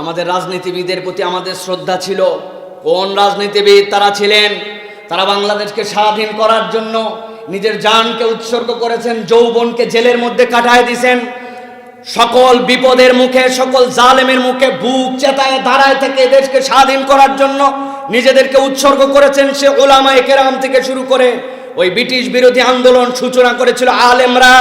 আমাদের রাজনীতিবিদের প্রতি আমাদের শ্রদ্ধা ছিল। কোন রাজনীতিবিদ তারা ছিলেন? তারা বাংলাদেশকে স্বাধীন করার জন্য নিজের জানকে উৎসর্গ করেছেন, যৌবনকে জেলের মধ্যে কাটায় দিয়েছেন। সকল বিপদের মুখে, সকল জালেমের মুখে বুক চেতায় দাঁড়ায় থেকে দেশকে স্বাধীন করার জন্য নিজেদেরকে উৎসর্গ করেছেন। সে উলামায়ে কেরাম থেকে শুরু করে ওই ব্রিটিশ বিরোধী আন্দোলন সূচনা করেছিল আলেমরা,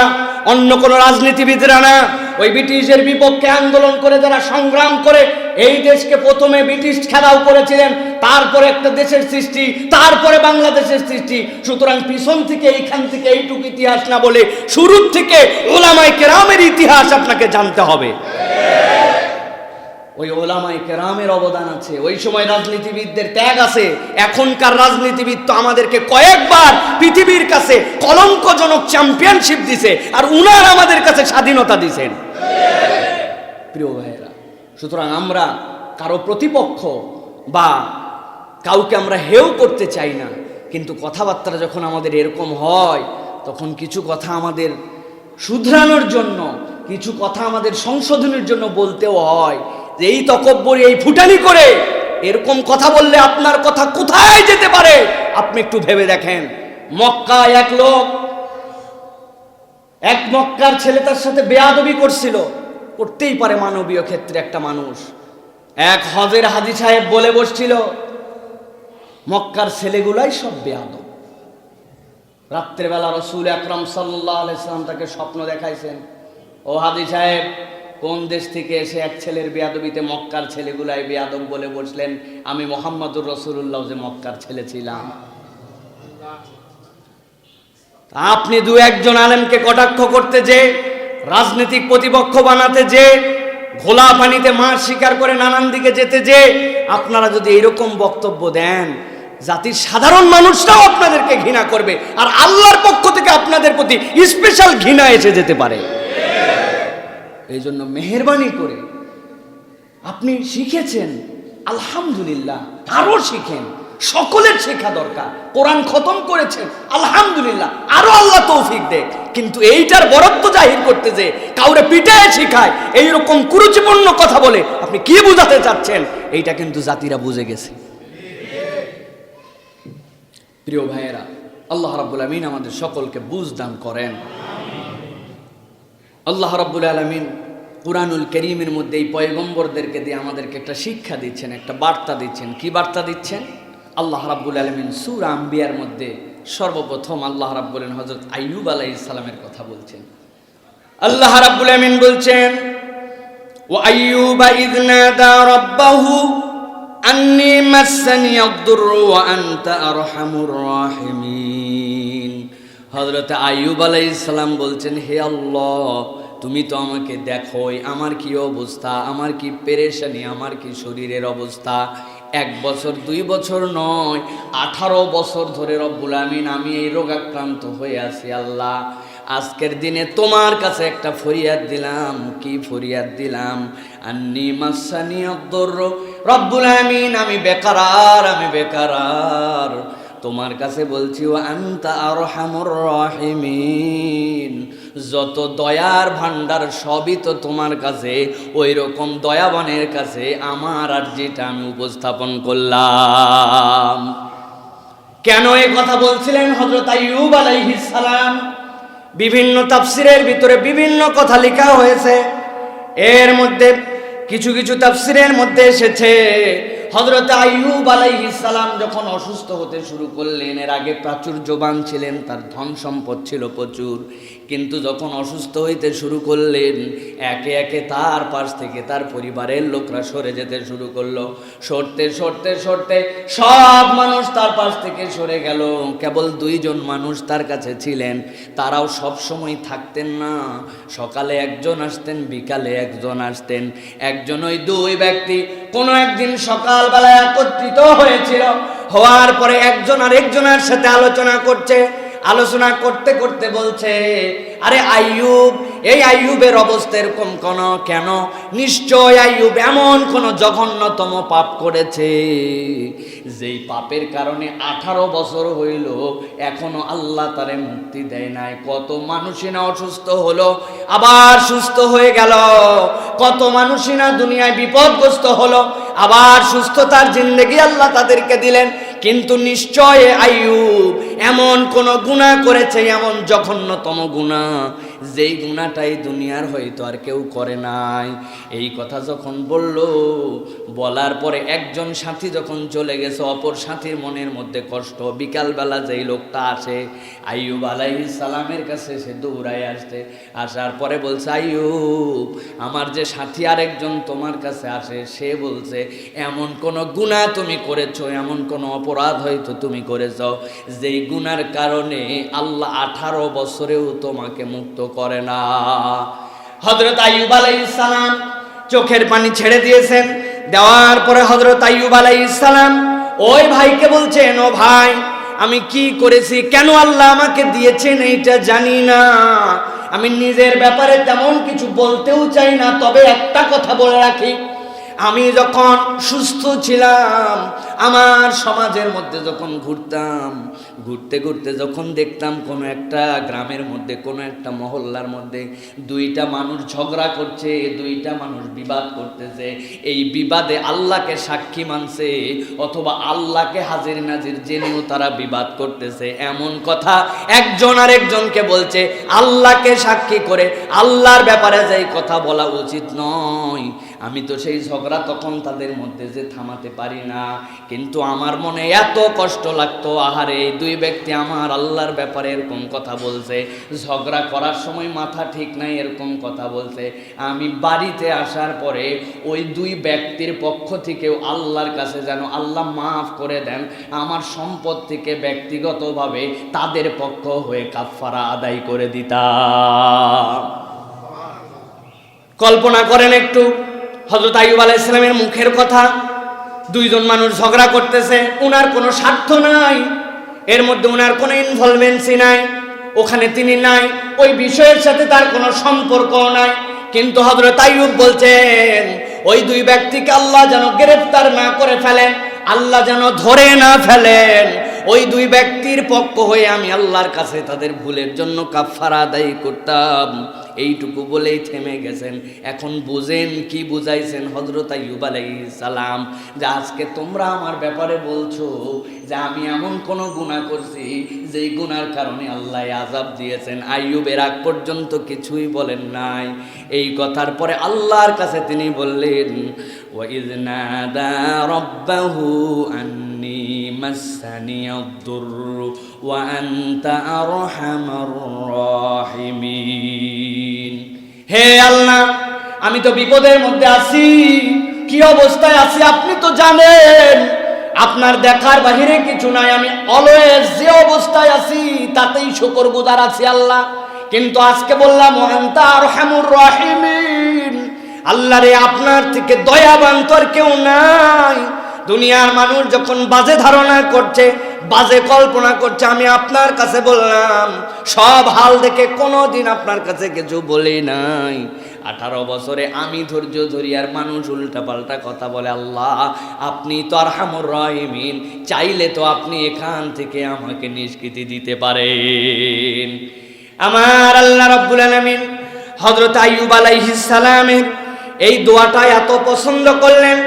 অন্য কোনো রাজনীতিবিদরা না। ওই ব্রিটিশের বিপক্ষে আন্দোলন করে যারা সংগ্রাম করে এই দেশকে প্রথমে ব্রিটিশ খেলাও করেছিলেন, তারপরে একটা দেশের সৃষ্টি, তারপরে বাংলাদেশের সৃষ্টি। সুতরাং পিছন থেকে এইখান থেকে এইটুকু ইতিহাস না বলে শুরুর থেকে উলামায়ে কেরামের ইতিহাস আপনাকে জানতে হবে। ওই ওলামায়ে কেরামের অবদান আছে, ওই সময় রাজনীতিবিদদের ত্যাগ আছে। এখনকার রাজনীতিবিদ তো আমাদেরকে কয়েকবার পৃথিবীর কাছে কলঙ্কজনক চ্যাম্পিয়নশিপ দিছে, আর উনার আমাদের কাছে স্বাধীনতা দিছেন। প্রিয় ভাইয়েরা, সুতরাং আমরা কারো প্রতিপক্ষ বা কাউকে আমরা হেয় করতে চাই না, কিন্তু কথাবার্তা যখন আমাদের এরকম হয় তখন কিছু কথা আমাদের শুধরানোর জন্য, কিছু কথা আমাদের সংশোধনের জন্য বলতেও হয়। যে এই তকব্বরি, এই ফুটানি করে এরকম কথা বললে আপনার কথা কোথায় যেতে পারে আপনি একটু ভেবে দেখেন। মক্কায় এক লোক, এক মক্কার ছেলে তার সাথে বেয়াদবি করছিল, করতেই পারে মানবীয় ক্ষেত্রে একটা মানুষ। এক হজের হাজী সাহেব বলে বসছিল মক্কার ছেলেগুলাই সব বেয়াদব। রাত্রেবেলা রাসূল আকরাম সাল্লাল্লাহু আলাইহি সাল্লাম তাকে স্বপ্ন দেখাইছেন, ও হাজী সাহেব, কোন দেশ থেকে এসে এক ছেলের বেয়াদবিতে মক্কার ছেলেগুলাই বেয়াদব বলে বসলেন? আমি মুহাম্মদুর রাসূলুল্লাহ যে মক্কার ছেলে ছিলাম। আপনি দু একজন আলেমকে কটাক্ষ করতে যে, রাজনৈতিক প্রতিপক্ষ বানাতে যে, ঘোলা পানিতে মাছ শিকার করে নানান দিকে যেতে যে, আপনারা যদি এরকম বক্তব্য দেন, জাতির সাধারণ মানুষরাও আপনাদেরকে ঘৃণা করবে, আর আল্লাহর পক্ষ থেকে আপনাদের প্রতি স্পেশাল ঘৃণা এসে যেতে পারে। এই জন্য মেহেরবানি করে আপনি শিখেছেন, আলহামদুলিল্লাহ, আরো শিখেন। সকলের শেখা দরকার। কোরআন খতম করেছেন, আলহামদুলিল্লাহ, আরো আল্লাহ তৌফিক দেখ। কিন্তু এইটার বরত্ব জাহির করতে যে কাউরে পিটায় শিখায়, এইরকম কুরুচিপূর্ণ কথা বলে আপনি কি বোঝাতে চাচ্ছেন, এইটা কিন্তু জাতিরা বুঝে গেছে। প্রিয় ভাইয়েরা, আল্লাহ রাব্বুল আলামিন আমাদের সকলকে বুঝ দান করেন। আল্লাহ রাব্বুল আলামিন কুরআনুল কারীমের মধ্যে এই পয়গম্বরদেরকে দিয়ে আমাদেরকে একটা শিক্ষা দিচ্ছেন, একটা বার্তা দিচ্ছেন। কি বার্তা দিচ্ছেন? আল্লাহ রাব্বুল আলামিন সূরা আম্বিয়ার মধ্যে সর্বপ্রথম আল্লাহ রাব্বুল আলামিন হযরত আইয়ুব আলাইহিস সালামের কথা বলছেন। আল্লাহ রাব্বুল আলামিন বলছেন, ওয়া আইয়ুবা ইয নাদা রাব্বাহু আন্নী মাসসানিয়াদ-দুররু ওয়া আনতা আরহামুর রাহিমিন। হযরত আইয়ুব আলাইহিস সালাম বলছেন, হে আল্লাহ, তুমি তো আমাকে দেখোই, আমার কি অবস্থা, আমার কি পেরেশানি, আমার কি শরীরের অবস্থা। 1 বছর 2 বছর নয়, 18 বছর ধরে রব্বুল আমিন আমি এই রোগাক্রান্ত হয়ে আছি। আল্লাহ, আজকের দিনে তোমার কাছে একটা ফরিয়াদ দিলাম। কি ফরিয়াদ দিলাম? আন্নী মাসসানিয়াদ-দুররু, রব্বুল আমিন আমি বেকারার, আমি বেকারার। তোমার কাছে বলছি, ওয়া আনতা আরহামুর রাহিমিন, যত দয়ার ভান্ডার সবই তো তোমার কাছে, ওই রকম দয়াবানের কাছে আমার আর যেটা আমি উপস্থাপন করলাম। কেন এই কথা বলছিলেন হযরত আইয়ুব আলাইহিস সালাম? বিভিন্ন তাফসিরের ভিতরে বিভিন্ন কথা লেখা হয়েছে। এর মধ্যে কিছু কিছু তাফসিরের মধ্যে এসেছে হযরত আইয়ুব আলাইহিস সালাম যখন অসুস্থ হতে শুরু করলেন, এর আগে প্রাচুর্যবান ছিলেন, তার ধন সম্পদ ছিল প্রচুর, কিন্তু যখন অসুস্থ হইতে শুরু করলেন, একে একে তার পাশ থেকে তার পরিবারের লোকরা সরে যেতে শুরু করলো। সরতে সরতে সরতে সব মানুষ তার পাশ থেকে সরে গেল। কেবল 2 জন মানুষ তার কাছে ছিলেন, তারাও সব সময় থাকতেন না। সকালে একজন আসতেন, বিকালে একজন আসতেন। একজন, ওই 2 ব্যক্তি কোনো একদিন সকালবেলা একত্রিত হয়েছিল, হওয়ার পরে একজন আরেকজনের সাথে আলোচনা করছে। আলোচনা করতে করতে বলছে, আরে আইয়ুব, এই আইয়ুবের অবস্থা এরকম কেন? নিশ্চয় আইয়ুব এমন কোন জঘন্যতম পাপ করেছে যেই পাপের কারণে 18 বছর হইল এখনো আল্লাহ তারে মুক্তি দেয় নাই। কত মানুষই না অসুস্থ হলো আবার সুস্থ হয়ে গেল, কত মানুষই না দুনিয়ায় বিপদগ্রস্ত হলো আবার সুস্থতার জিন্দেগি আল্লাহ তাদেরকে দিলেন। কিন্তু নিশ্চয় আইয়ুব এমন কোন গুনাহ করেছে, এমন জঘন্যতম গুনাহ যেই গুনাহটাই দুনিয়ার হয়তো আর কেউ করে নাই। এই কথা যখন বলার পরে একজন সাথী যখন চলে গেছে, অপর সাথীর মনের মধ্যে কষ্ট। বিকালবেলা যেই লোকটা আসে আইয়ুব আলাইহিস সালামের কাছে, সে দৌড়ায় আসার পরে বলছে, আইয়ুব আমার যে সাথী আরেকজন তোমার কাছে আসে, সে বলছে এমন কোন গুনাহ তুমি করেছো, এমন কোন অপরাধ হয়তো তুমি করেছো যেই গুনার কারণে আল্লাহ 18 বছরেও তোমাকে মুক্ত করে না। হযরত আইয়ুব আলাইহিস সালাম চোখের পানি ছেড়ে দিয়েছেন। দেওয়ার পরে হযরত আইয়ুব আলাইহিস সালাম ওই ভাইকে বলছেন, ও ভাই আমি কি করেছি, কেন আল্লাহ আমাকে দিয়েছেন এইটা জানি না, আমি নিজের ব্যাপারে তেমন কিছু বলতেও চাই না, তবে একটা কথা বলে রাখি, আমি যখন সুস্থ ছিলাম আমার সমাজের মধ্যে যখন ঘুরতে ঘুরতে যখন দেখতাম কোনো একটা গ্রামের মধ্যে, কোনো একটা মহল্লার মধ্যে দুইটা মানুষ ঝগড়া করছে, দুইটা মানুষ বিবাদ করতেছে, এই বিবাদে আল্লাহকে সাক্ষী মানছে অথবা আল্লাহকে হাজির নাজির জেনেও তারা বিবাদ করতেছে, এমন কথা একজন আরেকজনকে বলছে, আল্লাহকে সাক্ষী করে আল্লাহর ব্যাপারে যে কথা বলা উচিত নয়। আমি তো সেই ঝগড়া তখন তাদের মধ্যে যে থামাতে পারি না, কিন্তু আমার মনে এত কষ্ট লাগতো, আহারে এই দুই ব্যক্তি আমার আল্লাহর ব্যাপারে এরকম কথা বলছে, ঝগড়া করার সময় মাথা ঠিক নাই এরকম কথা বলছে। আমি বাড়িতে আসার পরে ওই দুই ব্যক্তির পক্ষ থেকেও আল্লাহর কাছে যেন আল্লাহ মাফ করে দেন, আমার সম্পদ থেকে ব্যক্তিগতভাবে তাদের পক্ষ হয়ে কাফারা আদায় করে দিতাম। কল্পনা করেন একটু হযরত আইয়ুব আলাইহিস সালামের মুখের কথা, দুইজন মানুষ ঝগড়া করতেছে, উনার কোনো স্বার্থ নাই, এর মধ্যে উনার কোনো ইনভলভমেন্সই নাই, ওখানে তিনি নাই, ওই বিষয়ের সাথে তার কোনো সম্পর্ক নাই, কিন্তু হযরত আইয়ুব বলছেন ওই দুই ব্যক্তিকে আল্লাহ যেন গ্রেফতার না করে ফেলেন, আল্লাহ যেন ধরে না ফেলেন, ওই দুই ব্যক্তির পক্ষ হয়ে আমি আল্লাহর কাছে তাদের ভুলের জন্য কাফারা আদায় করতাম। এইটুকু বলেই থেমে গেছেন। এখন বুঝেন কি বুঝাইছেন হযরত আইয়ুব আলাইহিস সালাম, যে আজকে তোমরা আমার ব্যাপারে বলছো যে আমি এমন কোন গুনাহ করছি যেই গুনার কারণে আল্লাহ আযাব দিয়েছেন। আইয়ুবের আগ পর্যন্ত কিছুই বলেন নাই। এই কথার পরে আল্লাহর কাছে তিনি বললেন, ওয়া ইয নাদা রাব্বাহু আন্নী মাসসানিয়াদ-দুররু ওয়া আনতা আরহামার রাহিমিন। হে আল্লাহ, আমি তো বিপদের মধ্যে আছি, কি অবস্থায় আছি আপনি তো জানেন, আপনার দেখার বাহিরে কিছু নাই, আমি অলওয়েজ যে অবস্থায় আছি তাতেই শুকরগুজার আছি আল্লাহ। কিন্তু আজকে বললাম ওয়া আনতা আরহামুর রাহিমিন, আল্লাহ রে আপনার থেকে দয়াবান তো আর কেউ নাই। দুনিয়ার মানুষ যখন বাজে ধারণা করছে, বাজে কল্পনা করছে, আমি আপনার কাছে বললাম, সব হাল দেখে কোনোদিন আপনার কাছে কিছু বলি নাই। 18 বছরে আমি ধৈর্য ধরি আর মানুষ উল্টা পাল্টা কথা বলে। আল্লাহ আপনি তো আরহামুর রাহিমিন, চাইলে তো আপনি এখান থেকে আমাকে নিষ্কৃতি দিতে পারেন। আমার আল্লাহ রাব্বুল আলামিন হযরত আইয়ুব আলাইহিস সালামের এই দোয়াটা এত পছন্দ করলেন।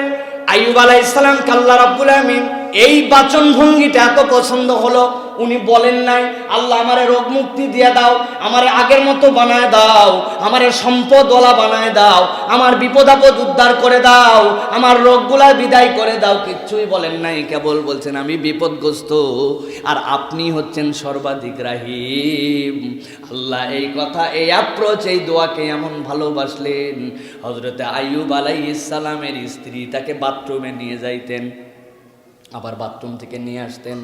আইয়ুব আলাইহিস সালামকে আল্লাহ রাব্বুল আলামিন এই বাচন ভঙ্গিটা এত পছন্দ হলো, উনি বলেন নাই আল্লাহ আমারে রোগ মুক্তি দিয়ে দাও, আমারে আগের মতো বানায় দাও, আমারে সম্পদওয়ালা বানায় দাও, আমার বিপদ আপদ উদ্ধার করে দাও, আমার রোগগুলা বিদায় করে দাও, কিচ্ছুই বলেন নাই। কেবল বলছেন আমি বিপদগ্রস্ত আর আপনি হচ্ছেন সর্বাধিক রাহিম। আল্লাহ এই কথা, এই অ্যাপ্রোচ, এই দোয়াকে এমন ভালোবাসলেন, হযরতে আইয়ুব আলাইহিস সালামের স্ত্রী তাকে বাথরুমে নিয়ে যাইতেন, আবার বাথরুম থেকে নিয়ে আসতেন।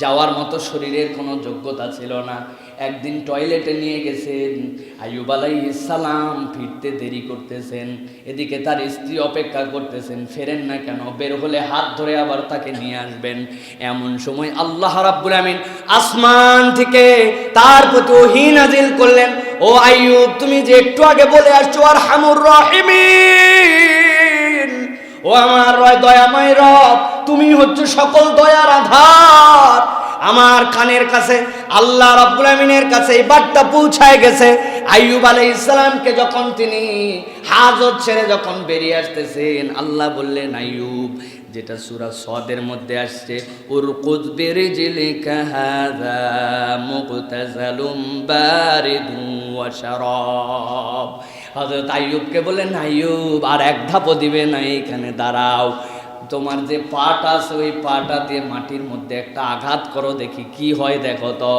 যাওয়ার মতো শরীরের কোনো যোগ্যতা ছিল না। একদিন টয়লেটে নিয়ে গেছেন, আইয়ুব আলাইহিস সালাম ফিরতে দেরি করতেছেন, এদিকে তার স্ত্রী অপেক্ষা করতেছেন, ফেরেন না কেন, বের হলে হাত ধরে আবার তাকে নিয়ে আসবেন। এমন সময় আল্লাহ রাব্বুল আমিন আসমান থেকে তার প্রতি ওহী নাজিল করলেন, ও আইয়ুব, তুমি যে একটু আগে বলে আসছো আরহামুর রাহিমিন, ও আমার দয়াময় রব, তুমি হচ্ছে সকল দয়ার আধার। আমার কানের কাছে আল্লাহ রাব্বুল আমিনের কাছে এই বার্তা পৌঁছায় গেছে। আইয়ুব আলাইহিস সালামকে যখন তিনি হাজত ছেড়ে যখন বেরিয়ে আসতেছেন, আল্লাহ বললেন, আইয়ুব, যেটা সূরা সদের মধ্যে আসছে, উরকুদ বিরিজলিকা হাযা মুগতাসালুম বারিদুন ওয়া শারাব। হযরত আইয়ুবকে বললেন, আইয়ুব, আর এক ধাপও দিবে না, এখানে দাঁড়াও, তোমার যে পাটা আছে ওই পাটা দিয়ে মাটির মধ্যে একটা আঘাত করো, দেখি কি হয়, দেখো তো।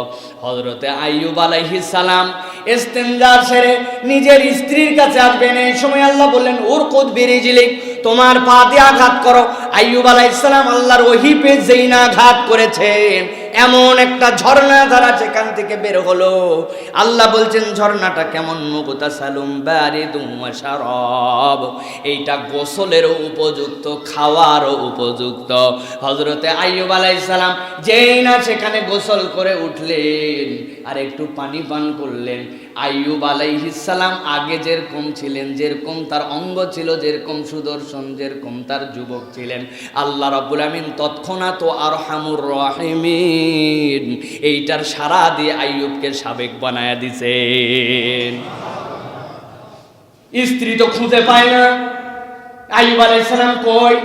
হযরতে আইয়ুব আলাইহিস সালাম ইস্তেনজা সেরে নিজের স্ত্রীর কাছে আসবেন, এই সময় আল্লাহ বললেন, উরকুদ বিরিজলিক, তোমার পা দিয়ে আঘাত করো। আইয়ুব আলাইহিস সালাম আল্লাহর ওহী পেয়ে যেই না আঘাত করেছেন, এমন একটা ঝর্ণা ধারা সেখান থেকে বের হলো। আল্লাহ বলছেন, ঝর্ণাটা কেমন? মুগতাসালুম বারিদুন ওয়া শারাব, এইটা গোসলের উপযুক্ত, খাওয়ারও উপযুক্ত। হযরতে আইয়ুব আলাইহিস সালাম যেই না সেখানে গোসল করে উঠলেন আর একটু পানি পান করলেন, আইয়ুব আলাইহিস সালাম আগে যেরকম ছিলেন, যেরকম তার অঙ্গ ছিল, যেরকম সুদর্শন, যেরকম তার যুবক ছিলেন, আল্লাহ রাব্বুল আমিন তৎক্ষণাৎ আরহামুর রাহিমিন এইটার সারা দিয়ে আইয়ুবকে সাবেক বানায়া দিছেন। স্ত্রী তো খুঁজে পায় না, আইয়ুব আলাইহিস সালাম কই?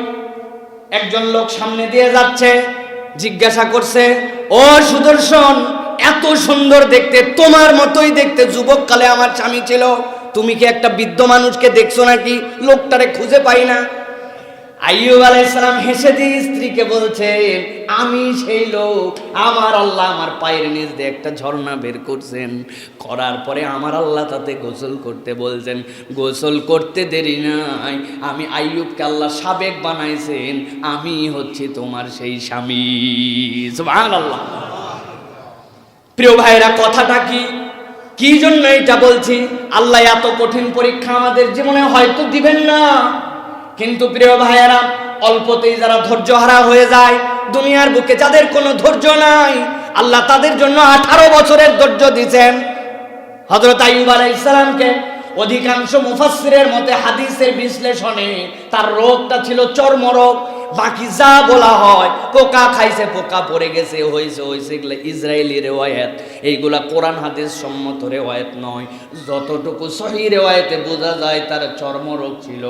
একজন লোক সামনে দিয়ে যাচ্ছে, জিজ্ঞাসা করছে, ও সুদর্শন, এত সুন্দর দেখতে, তোমার মতোই দেখতে যুবককালে আমার স্বামী ছিল, তুমি কি একটা বৃদ্ধ মানুষকে দেখছো নাকি? লোকটারে খুঁজে পাই না। আইয়ুব আলাইহিস সালাম হেসে দিয়ে স্ত্রীকে বলছেন, আমি সেই লোক, আমার আল্লাহ আমার পায়ের নিচ দিয়ে একটা ঝর্ণা বের করছেন, করার পরে আমার আল্লাহ তাতে গোসল করতে বলছেন, গোসল করতে দেরি নাই, আমি আইয়ুবকে আল্লাহ সাবেক বানাইছেন, আমি হচ্ছি তোমার সেই স্বামী। সুবহানাল্লাহ। প্রিয় ভাইরা, কথাটা কি জন্য এটা বলছি? আল্লাহ এত কঠিন পরীক্ষা আমাদের জীবনে হয়তো দিবেন না, কিন্তু প্রিয় ভাইয়েরা, অল্পতেই যারা ধৈর্য হারা হয়ে যায়, দুনিয়ার বুকে যাদের কোনো ধৈর্য নাই, আল্লাহ তাদের জন্য 18 বছরের ধৈর্য দিয়েছেন। হযরত আইয়ুব আলাইহিস সালামকে অধিকাংশ মুফাসসিরের মতে হাদিসের বিশ্লেষণে তার রোগটা ছিল চর্মরোগ। বাকি যা বলা হয়, পোকা খাইছে, পোকা পড়ে গেছে, হয়েছে, এগুলো ইসরায়েলি রেওয়ায়াত, এইগুলা কোরআন হাদিস সম্মত রেওয়ায়াত নয়। যতটুকু সহিহ রেওয়ায়াতে বোঝা যায় তার চর্মরোগ ছিল,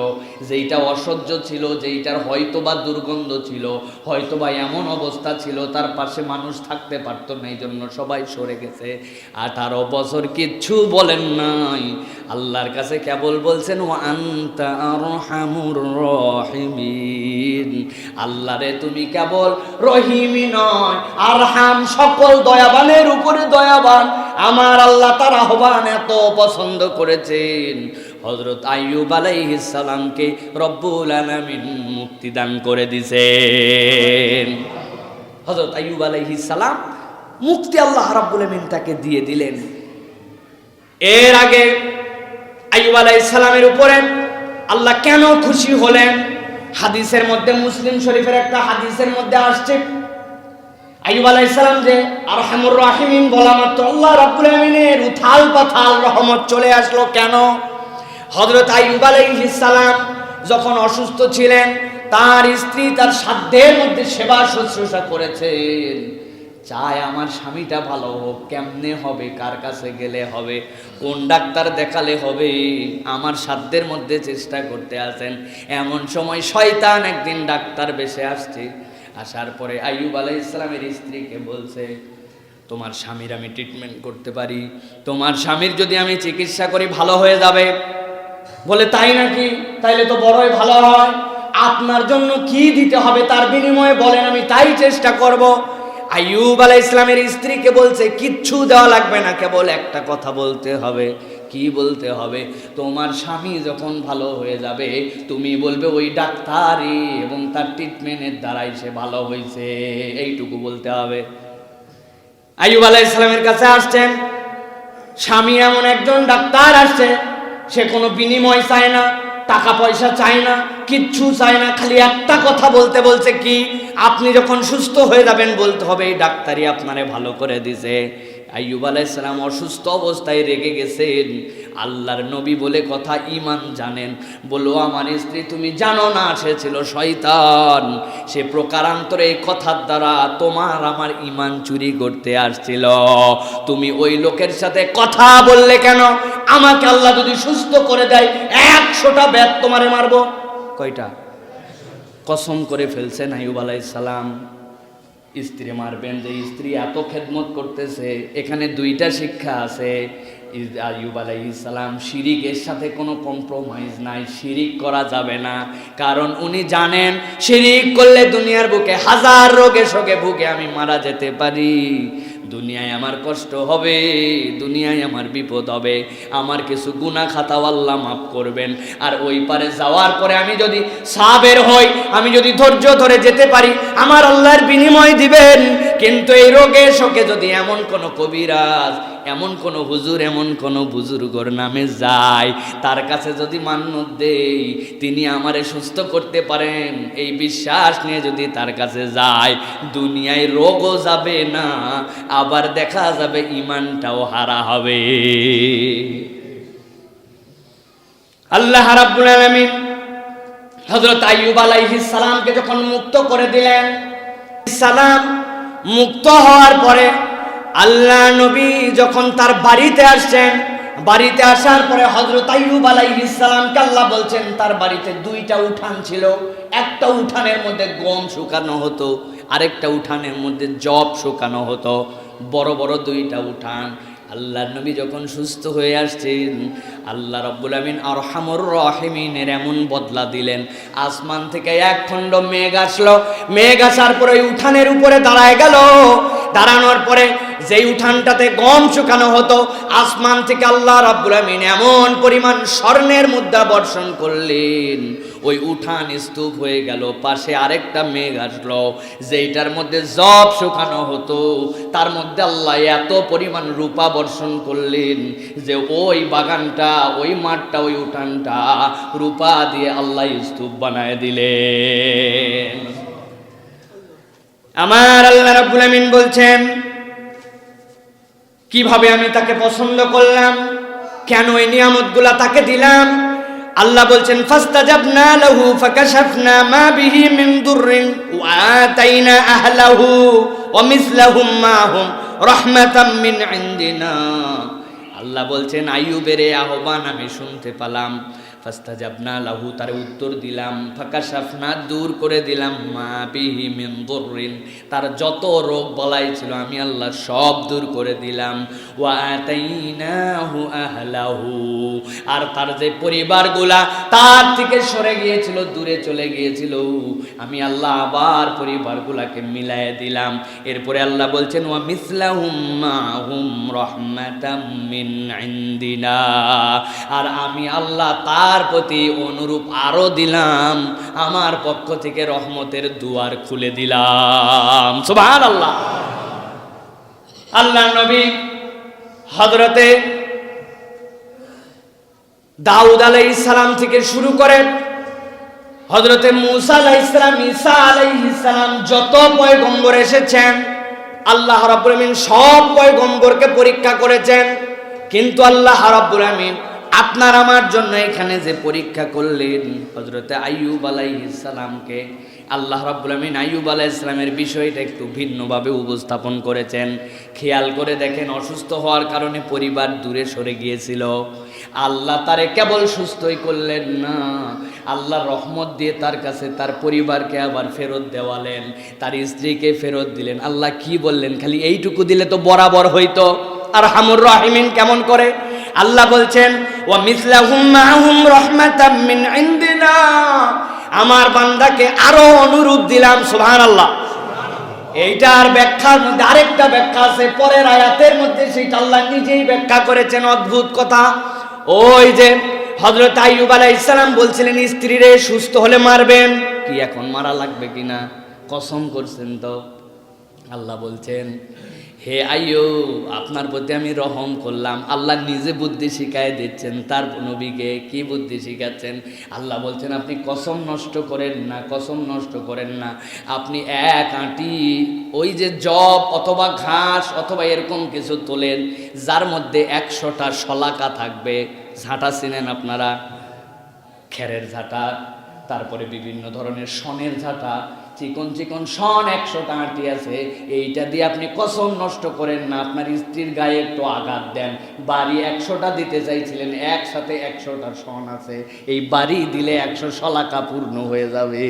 যেইটা অসহ্য ছিল, যেইটার হয়তোবা দুর্গন্ধ ছিল, হয়তোবা এমন অবস্থা ছিল তার পাশে মানুষ থাকতে পারতো না, এই জন্য সবাই সরে গেছে। 18 বছর কিচ্ছু বলেন নাই, আল্লাহর কাছে কেবল বলছেন, ওয়া আনতা আরহামুর রাহিমিন, আল্লাহ রে তুমি কেবল রহিমই নয়, আরহাম, সকল দয়াবানের উপরে দয়াবান। আমার আল্লাহ তার আহ্বান এত পছন্দ করেছেন, হযরত আইয়ুব আলাইহিস সালামকে রব্বুল আলামিন মুক্তি দান করে দিয়েছেন। হযরত আইয়ুব আলাইহিস সালাম মুক্তি আল্লাহ রাব্বুল আলামিন তাকে দিয়ে দিলেন। এর আগে আইয়ুব আলাইহিস সালামের উপরে আল্লাহ কেন খুশি হলেন? হাদিসের মধ্যে, মুসলিম শরীফের একটা হাদিসের মধ্যে আসছে, আইয়ুব আলাইহিস সালাম যে আরহামুর রাহিমিন বলা মাত্র আল্লাহ রাব্বুল আমিনের উথাল পাথাল রহমত চলে আসলো। কেন? হযরত আইয়ুব আলাইহিস সালাম যখন অসুস্থ ছিলেন, তার স্ত্রী তার সাধ্যের মধ্যে সেবা শুশ্রূষা করেছেন, চায় আমার স্বামীটা ভালো হোক, কেমনে হবে, কার কাছে গেলে হবে, কোন ডাক্তার দেখালে হবে, আমার সাধ্যের মধ্যে চেষ্টা করতে আছেন। এমন সময় শয়তান একদিন ডাক্তার বেশে আসছে, আসার পরে আইয়ুব আলাইহিস সালামের স্ত্রীকে বলছে, তোমার স্বামীর আমি ট্রিটমেন্ট করতে পারি, তোমার স্বামীর যদি আমি চিকিৎসা করি ভালো হয়ে যাবে। বলে, তাই নাকি? তাইলে তো বড়ই ভালো হয়, আপনার জন্য কি দিতে হবে তার বিনিময়ে বলেন, আমি তাই চেষ্টা করব। আইয়ুব আলাইহিস সালামের স্ত্রীকে বলছে, কিচ্ছু দেওয়া লাগবে না, কেবল একটা কথা বলতে হবে। কি বলতে হবে? তোমার স্বামী যখন ভালো হয়ে যাবে, তুমি বলবে ওই ডাক্তারই এবং তার ট্রিটমেন্টের দ্বারাই সে ভালো হয়েছে, এইটুকু বলতে হবে। আইয়ুব আলাইহিস সালামের কাছে আসছেন স্বামী, এমন একজন ডাক্তার আসছে, সে কোনো বিনিময় চায় না, টাকা পয়সা চায় না, কিচ্ছু চায় না, খালি একটা কথা বলতে বলছে, কি? আপনি যখন সুস্থ হয়ে যাবেন বলতে হবে এই ডাক্তারই আপনারে ভালো করে দিছে। আইয়ুব আলাইহিস সালাম অসুস্থ অবস্থায় রেগে গেছেন। আল্লাহর নবী বলে কথা, ঈমান জানেন, বলো আমার স্ত্রী তুমি জানো না সে ছিল শয়তান, সে প্রকারান্তরে এই কথার দ্বারা তোমার আমার ঈমান চুরি করতে আসছিল। তুমি ওই লোকের সাথে কথা বললে কেন? আমাকে আল্লাহ যদি সুস্থ করে দেয় 100টা বেত তোমারে মারবো। কয়টা? কসম করে ফেলছেন আইয়ুব আলাইহিস সালাম স্ত্রী মারবেন, যে স্ত্রী এত খেদমত করতেছে। এখানে 2টা শিক্ষা আছে। আইয়ুব আলাইহিস সালাম শিরিকের সাথে কোনো কম্প্রোমাইজ নাই, শিরিক করা যাবে না, কারণ উনি জানেন শিরিক করলে দুনিয়ার বুকে 1000 রোগে শোকে ভুগে আমি মারা যেতে পারি, দুনিয়ায় আমার কষ্ট হবে, দুনিয়ায় আমার বিপদ হবে, আমার কিছু গুনাহ খাতাও আল্লাহ মাফ করবেন। আর ওই পারে যাওয়ার পরে আমি যদি সাবের হই, আমি যদি ধৈর্য ধরে যেতে পারি, আমার আল্লাহর বিনিময় দিবেন। কিন্তু এই রোগে শোকে যদি এমন কোন কবিরাজ, এমন কোন হুজুর, এমন কোন বুজুর্গর নামে যায়, তার কাছে যদি মান্নত দেই তিনি আমারে সুস্থ করতে পারেন, এই বিশ্বাস নিয়ে যদি তার কাছে যায়, দুনিয়ায় রোগও যাবে না, আবার দেখা যাবে ঈমানটাও হারা হবে। আল্লাহ রাব্বুল আলামিন হযরত আইয়ুব আলাইহিস সালামকে যখন মুক্ত করে দিলেন, সালাম মুক্ত হওয়ার পরে আল্লাহ নবী যখন তার বাড়িতে আসছেন, বাড়িতে আসার পরে হযরত আইয়ুব আলাইহিস সালামকে আল্লাহ বলছেন তার বাড়িতে 2টা উঠান ছিল। একটা উঠানের মধ্যে গম শুকানো হতো, আরেকটা উঠানের মধ্যে জব শুকানো হতো, বড় বড় 2টা উঠান। আল্লাহর নবী যখন সুস্থ হয়ে আসছেন, আল্লাহ রাব্বুল আমিন আরহামুর রাহিমিনের এমন বদলা দিলেন, আসমান থেকে 1 খণ্ড মেঘ আসলো। মেঘ আসার পরে ওই উঠানের উপরে দাঁড়ায় গেল। দাঁড়ানোর পরে যেই উঠানটাতে গম শুকানো হতো, আসমান থেকে আল্লাহ রাব্বুল আমিন এমন পরিমাণ স্বর্ণের মুদ্রা বর্ষণ করলেন, ওই উঠান স্তূপ হয়ে গেল। পাশে আরেকটা মেঘ আসলো, যেইটার মধ্যে জব শুকানো হতো, তার মধ্যে আল্লাহ এত পরিমাণ রূপা বর্ষণ করলেন যে ওই বাগানটা, ওই মাঠটা, ওই উঠানটা রূপা দিয়ে আল্লাহ স্তূপ বানায় দিলেন। আমার আল্লাহ রাব্বুল আমিন বলছেন কিভাবে আমি তাকে পছন্দ করলাম, কেন এই নিয়ামতগুলা তাকে দিলাম। আল্লাহ বলছেন ফাস্তাজাবনা লাহু ফাকাশাফনা মা বিহি মিন দুররিন ওয়া আতাইনা আহলাহু ওয়া মিসলাহুম মাহুম রাহমাতাম মিন ইনদিনা। আল্লাহ বলছেন আইয়ুবের আহ্বান আমি শুনতে পেলাম, ফাস্তাজাবনা লাহু তারে উত্তর দিলাম, ফাকাশাফনা দূর করে দিলাম, মা বিহি মিন দুররিন তার যত রোগ বালাই ছিল আমি আল্লাহ সব দূর করে দিলাম, ওয়া আতাইনাহু আহলাহু আর তার যে পরিবারগুলা তার থেকে সরে গিয়েছিল, দূরে চলে গিয়েছিল, আমি আল্লাহ আবার পরিবারগুলাকে মিলায়ে দিলাম। এরপরে আল্লাহ বলছেন ওয়া মিসলাহুম মাহুম রাহমাতাম মিন ইনদিনা আর আমি আল্লাহ তার প্রতি অনুরূপ আরো দিলাম, আমার পক্ষ থেকে রহমতের দুয়ার খুলে দিলাম। সুবহানাল্লাহ। আল্লাহ নবী হযরতে দাউদ আলাইহিস সালাম থেকে শুরু করে হযরতে মূসা আলাইহিস সালাম, ঈসা আলাইহিস সালাম, যত পয়গম্বর এসেছেন আল্লাহ রাব্বুল আমিন সব পয়গম্বরকে পরীক্ষা করেছেন। কিন্তু আল্লাহ রাব্বুল আমিন আপনার আমার জন্য এখানে যে পরীক্ষা করলেন হযরতে আইয়ুব আলাইহিস সালামকে, আল্লাহ রাব্বুল আমিন আইয়ুব আলাইহিস সালামের বিষয়টা একটু ভিন্নভাবে উপস্থাপন করেছেন। খেয়াল করে দেখেন, অসুস্থ হওয়ার কারণে পরিবার দূরে সরে গিয়েছিল, আল্লাহ তারে কেবল সুস্থই করলেন না, আল্লাহ রহমত দিয়ে তার কাছে তার পরিবারকে আবার ফেরত দেওয়ালেন, তার স্ত্রীকে ফেরত দিলেন। আল্লাহ কি বললেন, খালি এইটুকু দিলে তো বরাবর হইতো। আরহামুর রাহিমিন কেমন করে? আল্লাহ বলছেন ওয়া মিসলাহুম মাহুম রাহমাতাম মিন ইনদিনা আমার বান্দাকে আরো অনুরূপ দিলাম। সুবহানাল্লাহ। এইটার ব্যাখ্যার মধ্যে আরেকটা ব্যাখ্যা আছে পরের আয়াতের মধ্যে, সেটা আল্লাহ নিজেই ব্যাখ্যা করেছেন। অদ্ভুত কথা। ওই যে হযরত আইয়ুব আলাইহিস সালাম বলছিলেন স্ত্রীরে সুস্থ হলে মারবেন, কি এখন মারা লাগবে কিনা কসম করছেন তো? আল্লাহ বলছেন হে আইয়ুব, আপনার প্রতি আমি রহম করলাম। আল্লাহ নিজে বুদ্ধি শিখায় দিচ্ছেন তার নবীকে। কি বুদ্ধি শিখাচ্ছেন? আল্লাহ বলছেন আপনি কসম নষ্ট করেন না, কসম নষ্ট করেন না। আপনি এক আঁটি ওই যে জব অথবা ঘাস অথবা এরকম কিছু তোলেন যার মধ্যে 100টা শলাকা থাকবে। ঝাঁটা চিনেন আপনারা? খেরের ঝাঁটা, তারপরে বিভিন্ন ধরনের শনের ঝাঁটা, চিকন চিকন শন 100টা আঁটি আছে। এইটা দিয়ে আপনি কসম নষ্ট করেন না। আপনার স্ত্রীর গায়ে একটু আঘাত দেন। বাড়ি 100টা দিতে চাইছিলেন, একসাথে 100টা শন আছে, এই বাড়ি দিলে 100 শলাকা পূর্ণ হয়ে যাবে।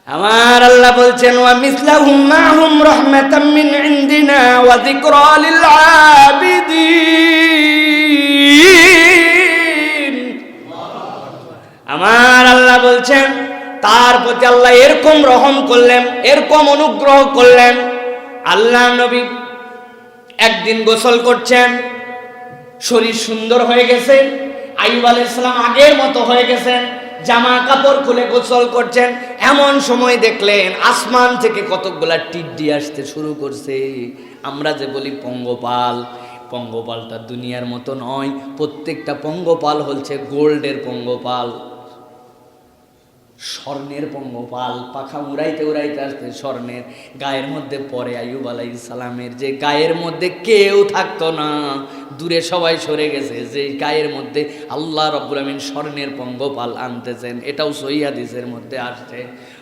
আমার আল্লাহ বলছেন ওয়া মিসলাহুম মাহুম রাহমাতাম মিন ইনদিনা ওয়া যিকরা লিল আবিদিন। আমার আল্লাহ বলছেন তার প্রতি আল্লাহ এরকম রহম করলেন, এরকম অনুগ্রহ করলেন। আল্লাহ নবী একদিন গোসল করছেন, শরীর সুন্দর হয়ে গেছে। আইয়ুব আলাইহিস সালাম আগের মতো হয়ে গেছেন, জামা কাপড় খুলে গোসল করছেন। এমন সময় দেখলেন আসমান থেকে কতকগুলা টিড্ডি আসতে শুরু করছে। আমরা যে বলি পঙ্গপাল, পঙ্গপালটা দুনিয়ার মতো নয়। প্রত্যেকটা পঙ্গপাল হচ্ছে গোল্ডের পঙ্গপাল, স্বর্ণের পঙ্গপাল। পাখা উড়াইতে উড়াইতে আসতে স্বর্ণের। গায়ের মধ্যে পরে আইয়ুব আলাইহিস সালামের যে গায়ের মধ্যে কেউ থাকতো না, দূরে সবাই সরে গেছে, যে গায়ের মধ্যে আল্লাহ রাব্বুল আমিন স্বর্ণের পঙ্গপাল আনতেছেন। এটাও সহিহ হাদিসের মধ্যে আসছে।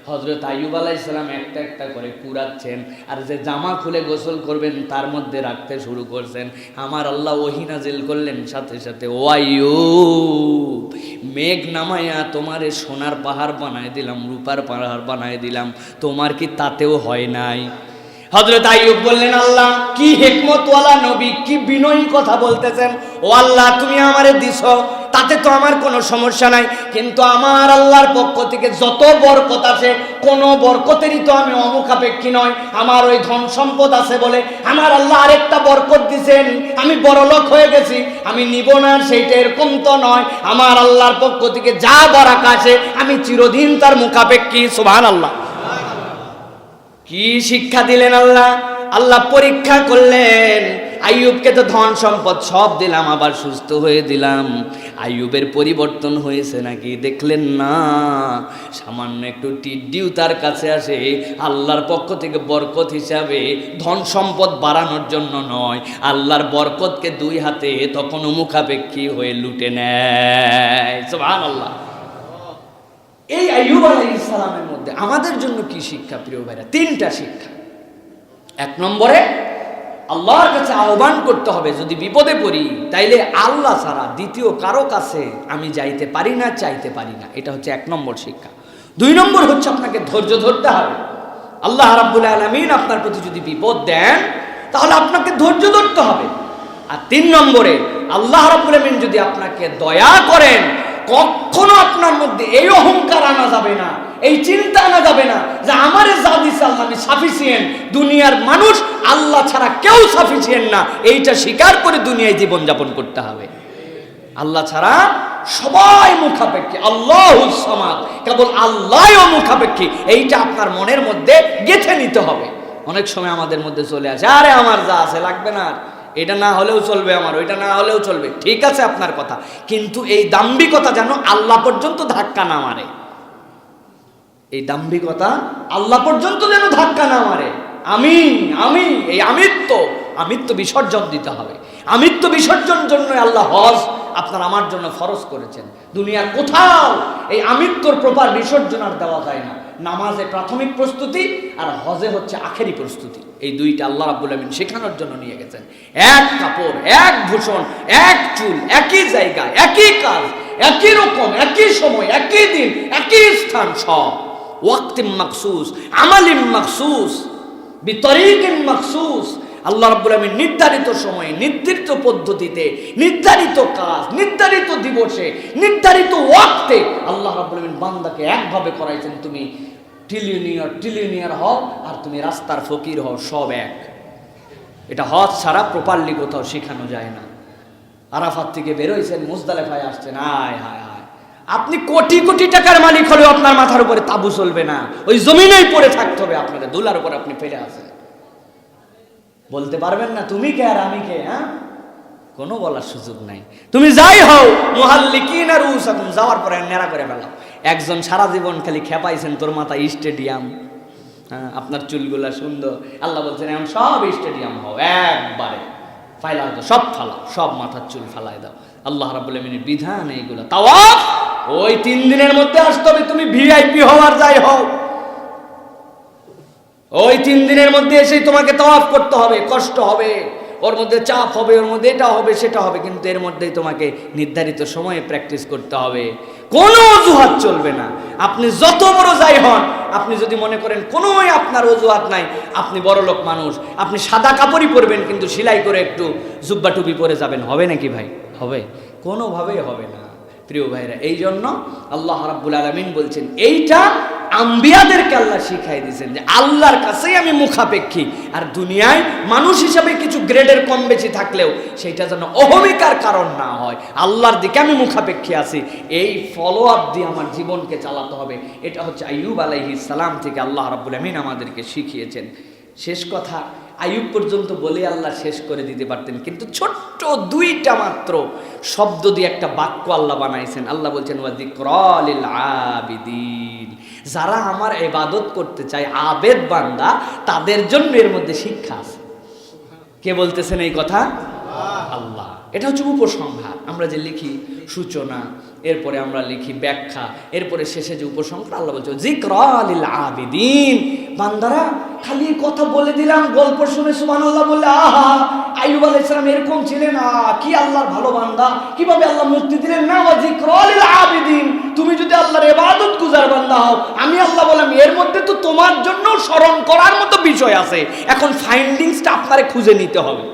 হযরত আইয়ুব আলাইহিস সালাম একটা একটা করে কুড়াচ্ছেন, আর যে জামা খুলে গোসল করবেন তার মধ্যে রাখতে শুরু করছেন। আমার আল্লাহ ওহী নাজিল করলেন সাথে সাথে, ও আইয়ুব, মেঘ নামায়া তোমারে সোনার পাহাড় বানায় দিলাম, রূপার পাহাড় বানায় দিলাম, তোমার কি তাতেও হয় নাই? হযরত আইয়ুব বললেন, আল্লাহ কি হিকমতওয়ালা নবী, কি বিনয়ী কথা বলতেছেন। ও আল্লাহ, তুমি আমারে দিছো, তাতে তো আমার কোনো সমস্যা নাই, কিন্তু আমার আল্লাহর পক্ষ থেকে যত বরকত আছে কোনো বরকতেরই তো আমি অমুখাপেক্ষী নয়। আমার ওই ধন সম্পদ আছে বলে আমার আল্লাহ আরেকটা বরকত দিছেন, আমি বড়লোক হয়ে গেছি, আমি নিব না সেইটা এরকম তো নয়। আমার আল্লাহর পক্ষ থেকে যা বরাকা আছে আমি চিরদিন তার মুখাপেক্ষী। সুবহানাল্লাহ। কি শিক্ষা দিলেন আল্লাহ? আল্লাহ পরীক্ষা করলেন। আইয়ুবকে তো ধন সম্পদ সব দিলাম, আবার সুস্থ হয়ে দিলাম। আইয়ুবের পরিবর্তন হয়েছে নাকি দেখলেন না? সামান্য একটু টিড্ডিও তার কাছে আসে আল্লাহর পক্ষ থেকে বরকত হিসাবে, ধন সম্পদ বাড়ানোর জন্য নয়। আল্লাহর বরকতকে দুই হাতে তখন মুখাপেক্ষী হয়ে লুটে নেয়। সুবহানাল্লাহ। এই আইয়ুব আলাইহিস সালামের মধ্যে আমাদের জন্য কি শিক্ষা প্রিয় ভাইরা? 3টা শিক্ষা। 1 নম্বরে আল্লাহর কাছে আহ্বান করতে হবে। যদি বিপদে পড়ি তাইলে আল্লাহ ছাড়া দ্বিতীয় কারো কাছে আমি যাইতে পারি না, চাইতে পারি না। এটা হচ্ছে 1 নম্বর শিক্ষা। 2 নম্বর হচ্ছে আপনাকে ধৈর্য ধরতে হবে। আল্লাহ রাব্বুল আলামিন আপনার প্রতি যদি বিপদ দেন তাহলে আপনাকে ধৈর্য ধরতে হবে। আর 3 নম্বরে আল্লাহ রাব্বুল আলামিন যদি আপনাকে দয়া করেন, কখনো আপনার মধ্যে এই অহংকার আনা যাবে না, এই চিন্তা আনা যাবে না যে আমারে যা দিছে আল্লাহ আমি সাফিসিয়েন্ট, দুনিয়ার মানুষ আল্লাহ ছাড়া কেউ সাফিসিয়েন্ট না। এইটা স্বীকার করে দুনিয়ায় জীবনযাপন করতে হবে। আল্লাহ ছাড়া সবাই মুখাপেক্ষী, আল্লাহুস সামাদ, কেবল আল্লাহই মুখাপেক্ষী। এইটা আপনার মনের মধ্যে গেঁথে নিতে হবে। অনেক সময় আমাদের মধ্যে চলে আসে, আরে আমার যা আছে লাগবে না, এটা না হলেও চলবে, আমার ওইটা না হলেও চলবে। ঠিক আছে আপনার কথা, কিন্তু এই দাম্ভিকতা যেন আল্লাহ পর্যন্ত ধাক্কা না মারে। এই দাম্ভিকতা আল্লাহ পর্যন্ত যেন ধাক্কা না মারে। আমি এই আমিত্ব বিসর্জন দিতে হবে। আমিত্ব বিসর্জন জন্য আল্লাহ হজ আপনার আমার জন্য ফরজ করেছেন। দুনিয়ার কোথাও এই আমিত্বর প্রপার বিসর্জন আর দেওয়া যায় না। নামাজে প্রাথমিক প্রস্তুতি আর হজে হচ্ছে আখেরি প্রস্তুতি। এই দুইটা আল্লাহ রাব্বুল আমিন শেখানোর জন্য নিয়ে গেছেন। এক কাপড়, এক ভূষণ, এক চুল, একই জায়গা, একই কাজ, একই রকম, একই সময়, একই দিন, একই স্থান, সব ওয়াক্তিম মাখসুস, আমালিম মাখসুস, বিতরিকিন মাখসুস। আল্লাহ রাব্বুল আমিন নির্ধারিত সময়ে, নির্ধারিত পদ্ধতিতে, নির্ধারিত কাজ, নির্ধারিত দিবসে, নির্ধারিত ওয়াক্তে আল্লাহ রাব্বুল আমিন বান্দাকে একভাবে করাইছেন। তুমি ট্রিলিয়নিয়ার হও আর তুমি রাস্তার ফকির হও, সব এক। এটা হজ ছাড়া প্রপারলি কোথাও শেখানো যায় না। আরাফাত থেকে বেরোইছেন, মুজদালিফায় আসছেন, আয় হায় হায়, আপনি কোটি কোটি টাকার মালিক হলেও আপনার মাথার উপরে তাবু চলবে না, ওই জমিনেই পড়ে থাকতে হবে আপনাকে, দুলার উপর আপনি ফেলে আছেন। বলতে পারবেন না তুমি কে আর আমি কে, হ্যাঁ, কোনো বলার সুযোগ নাই। তুমি যাই হও, মুহাল্লিকিনা রুউসাকুম, যাওয়ার পরে নেড়া করে ফেলাও। একজন সারা জীবন খালি খেপাইছেন, তোর মাথায় স্টেডিয়াম, হ্যাঁ, আপনার চুলগুলা সুন্দর, আল্লাহ বলছেন এখন সব স্টেডিয়াম হও, একবারে ফাইলা দাও, সব ফালাও, সব মাথার চুল ফালাই দাও। আল্লাহ রাব্বুল আমিনের বিধান এইগুলা। তাওয়াফ ওই 3 দিনের মধ্যে আসতে হবে, তুমি ভিআইপি হও আর যাই হও, ওই 3 দিনের মধ্যে এসেই তোমাকে তাওয়াফ করতে হবে। কষ্ট হবে, ওর মধ্যে চাপ হবে, ওর মধ্যে এটা হবে সেটা হবে, কিন্তু এর মধ্যেই তোমাকে নির্ধারিত সময়ে প্র্যাকটিস করতে হবে। কোনো অজুহাত চলবে না। আপনি যত বড় যাই হন, আপনি যদি মনে করেন কোনোই আপনার অজুহাত নাই, আপনি বড় লোক মানুষ, আপনি সাদা কাপড়ই পরবেন কিন্তু সেলাই করে একটু জুব্বা টুপি পরে যাবেন, হবে নাকি ভাই? হবে? কোনোভাবেই হবে না প্রিয় ভাইরা। এই জন্য আল্লাহ রাব্বুল আলামিন বলছেন, এইটা আম্বিয়াদেরকে আল্লাহ শিখাই দিয়েছেন যে আল্লাহর কাছেই আমি মুখাপেক্ষী, আর দুনিয়ায় মানুষ হিসাবে কিছু গ্রেডের কম বেশি থাকলেও সেটা যেন অহমিকার কারণ না হয়। আল্লাহর দিকে আমি মুখাপেক্ষী আছি, এই ফলো আপ দিয়ে আমার জীবনকে চালাতে হবে। এটা হচ্ছে আইয়ুব আলাইহিস সালাম থেকে আল্লাহ রাব্বুল আমিন আমাদেরকে শিখিয়েছেন। শেষ কথা, আইয়ুব পর্যন্ত বলে আল্লাহ শেষ করে দিতে পারতেন, কিন্তু ছোট্ট 2টা মাত্র শব্দ দিয়ে একটা বাক্য আল্লাহ বানাইছেন। আল্লাহ বলছেন ওয়া যিকরা লিল আবিদিন, যারা আমার ইবাদত করতে চায়, আবেদ বান্দা, তাদের জন্য এর মধ্যে শিক্ষা আছে। কে বলতেছেন এই কথা? আল্লাহ। এটা হচ্ছে উপসংহার। আমরা যে লিখি সূচনা, এরপরে আমরা লিখি ব্যাখ্যা, এরপরে শেষে যে উপসংহার, আল্লাহ বলছে যিকরা লিল আবিদিন, বান্দারা খালি কথা বলে দিলাম, গল্প শুনে সুবহানাল্লাহ বললে আহা আইয়ুব আলাইহিস সালাম এরকম ছিলেন, কি আল্লাহর ভালো বান্দা, কিভাবে আল্লাহ মুক্তি দিলেন, না, ওয়া যিকরা লিল আবিদিন, তুমি যদি আল্লাহর ইবাদত গুজার বান্দা হও, আমি আল্লাহ বললাম এর মধ্যে তো তোমার জন্য স্মরণ করার মতো বিষয় আছে। এখন ফাইন্ডিংসটা আপনারে খুঁজে নিতে হবে,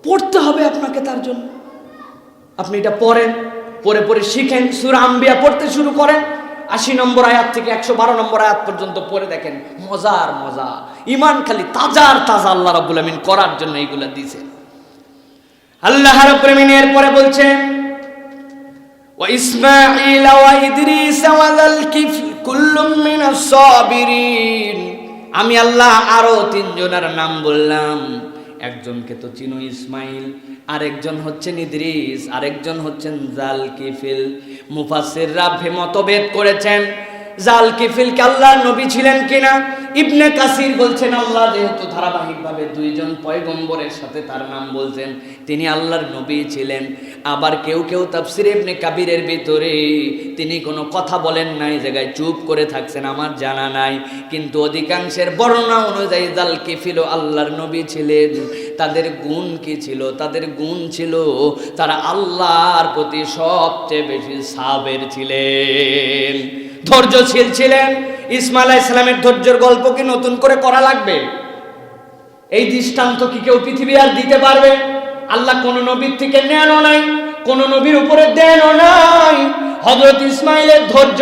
পড়তে হবে আপনাকে। তার জন্য আপনি এটা পড়েন, পড়ে পড়ে শিখেন, সূরা আম্বিয়া পড়তে শুরু করেন, 80 নম্বর আয়াত থেকে 112 নম্বর আয়াত পর্যন্ত পড়ে দেখেন, মজার মজা, ঈমান খালি তাজা আর তাজা আল্লাহ রাব্বুল আমিন করার জন্য এইগুলা দিয়েছেন। আল্লাহ রাব্বুল আমিন এরপরে বলছেন ওয়া ইসমাঈল ওয়া ইদরিস ওয়া যাল কিফল কুল্লুম মিনাস সাবিরিন, আমি আল্লাহ আরো 3 জনের নাম বললাম। একজনকে তো চিনো, ইসমাইল, আরেকজন হচ্ছেন ইদ্রিস, আরেকজন হচ্ছেন জালকিফিল। মুফাসসিররা মতভেদ করেছেন জালকিফিলকে আল্লাহ নবী ছিলেন কিনা। ইবনে কাসির বলছেন আল্লাহ যেহেতু ধারাবাহিকভাবে 2 জন পয়গম্বরের সাথে তার নাম বলছেন, তিনি আল্লাহর নবী ছিলেন। আবার কেউ কেউ তাফসিরে ইবনে কাবিরের ভিতরে তিনি কোনো কথা বলেন নাই, জায়গায় চুপ করে থাকছেন, আমার জানা নাই, কিন্তু অধিকাংশের বর্ণনা অনুযায়ী জালকিফিল আল্লাহর নবী ছিলেন। তাদের গুণ কি ছিল? তাদের গুণ ছিল তারা আল্লাহর প্রতি সবচেয়ে বেশি সাবের ছিলেন, ধৈর্যশীল ছিলেন। ইসমাঈল আলাইহিস সালামের ধৈর্যের গল্প কি নতুন করে করা লাগবে? এই দৃষ্টান্ত কি কেউ পৃথিবী আর দিতে পারবে? আল্লাহ কোন নবীর থেকে নেনও নাই, কোন নবীর উপরে দেনও নাই। হযরত ইসমাঈলের ধৈর্য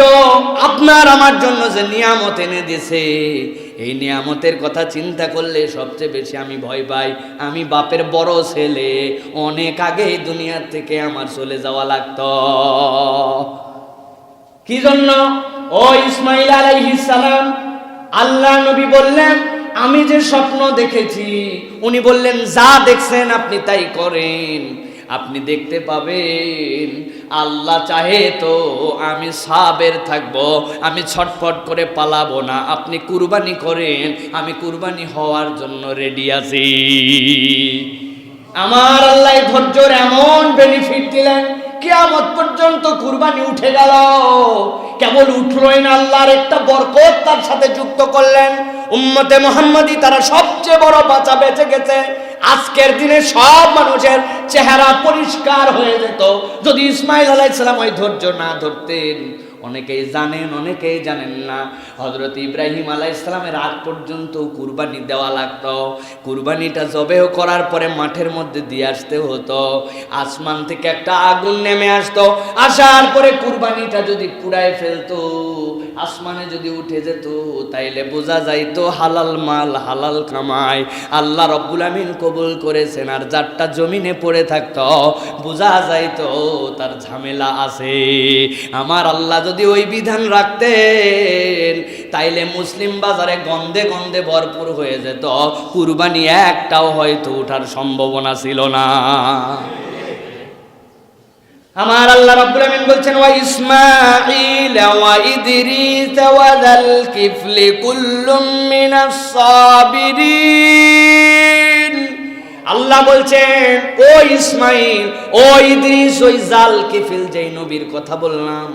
আপনার আমার জন্য যে নিয়ামত এনে দিয়েছে, এই নিয়ামতের কথা চিন্তা করলে সবচেয়ে বেশি আমি ভয় পাই। আমি বাপের বড় ছেলে, অনেক আগে দুনিয়ার থেকে আমার চলে যাওয়া লাগতো। কি জন্য? ও ইসমাঈল আলাইহিস সালাম, আল্লাহ নবী বললেন আমি যে স্বপ্ন দেখেছি, উনি বললেন যা দেখছেন আপনি তাই করেন, আপনি দেখতে পাবেন। আল্লাহ চাহে তো আমি সাবের থাকবো, আমি ছটফট করে পালাবো না। আপনি কুরবানি করেন, আমি কুরবানি হওয়ার জন্য রেডি আছি। আমার আল্লাহ ধৈর্যের এমন বেনিফিট দিলেন, কিয়ামত পর্যন্ত কুরবানি উঠে গেল। কেবল উঠলোই না, আল্লাহর একটা বরকত তার সাথে যুক্ত করলেন। উম্মতে মুহাম্মাদি তারা সবচেয়ে বড় বাঁচা বেঁচে গেছে। আজকের দিনে সব মানুষের চেহারা পরিষ্কার হয়ে যেত যদি ইসমাঈল আলাইহিস সালাম ওই ধৈর্য না ধরতেন। অনেকেই জানেন, অনেকেই জানেন না। হযরত ইব্রাহিম আলাইহিস সালামের আগ পর্যন্ত কুরবানি দেওয়া লাগতো। কুরবানিটা জবেহ করার পরে মাঠের মধ্যে দিয়ে আসতে হতো। আসমান থেকে একটা আগুন নেমে আসতো, আসার পরে কুরবানিটা যদি পুড়ায় ফেলতো, আসমানে যদি উঠে যেত, তাইলে বোঝা যাইতো হালাল মাল, হালাল কামাই আল্লাহ রব্বুল আমিন কবুল করেছেন। আর যারটা জমিনে পড়ে থাকতো, বোঝা যাইতো তার ঝামেলা আছে। আমার আল্লাহ যদি ওই বিধান রাখতেন, তাইলে মুসলিম বাজারে গন্ধে গন্ধে ভরপুর হয়ে যেত, কুরবানি একটাও হয়তো ওঠার সম্ভাবনা ছিল না। আমার আল্লাহ রাব্বুল আমিন বলছেন, ওয়া ইসমাঈল ওয়া ইদরিস ওয়া যাল কিফলি কুল্লুম মিনাস সাবিরিন। আল্লাহ বলছেন, ও ইসমাঈল, ও ইদ্রিস, ওই জাল কিফিল যেই নবীর কথা বললাম,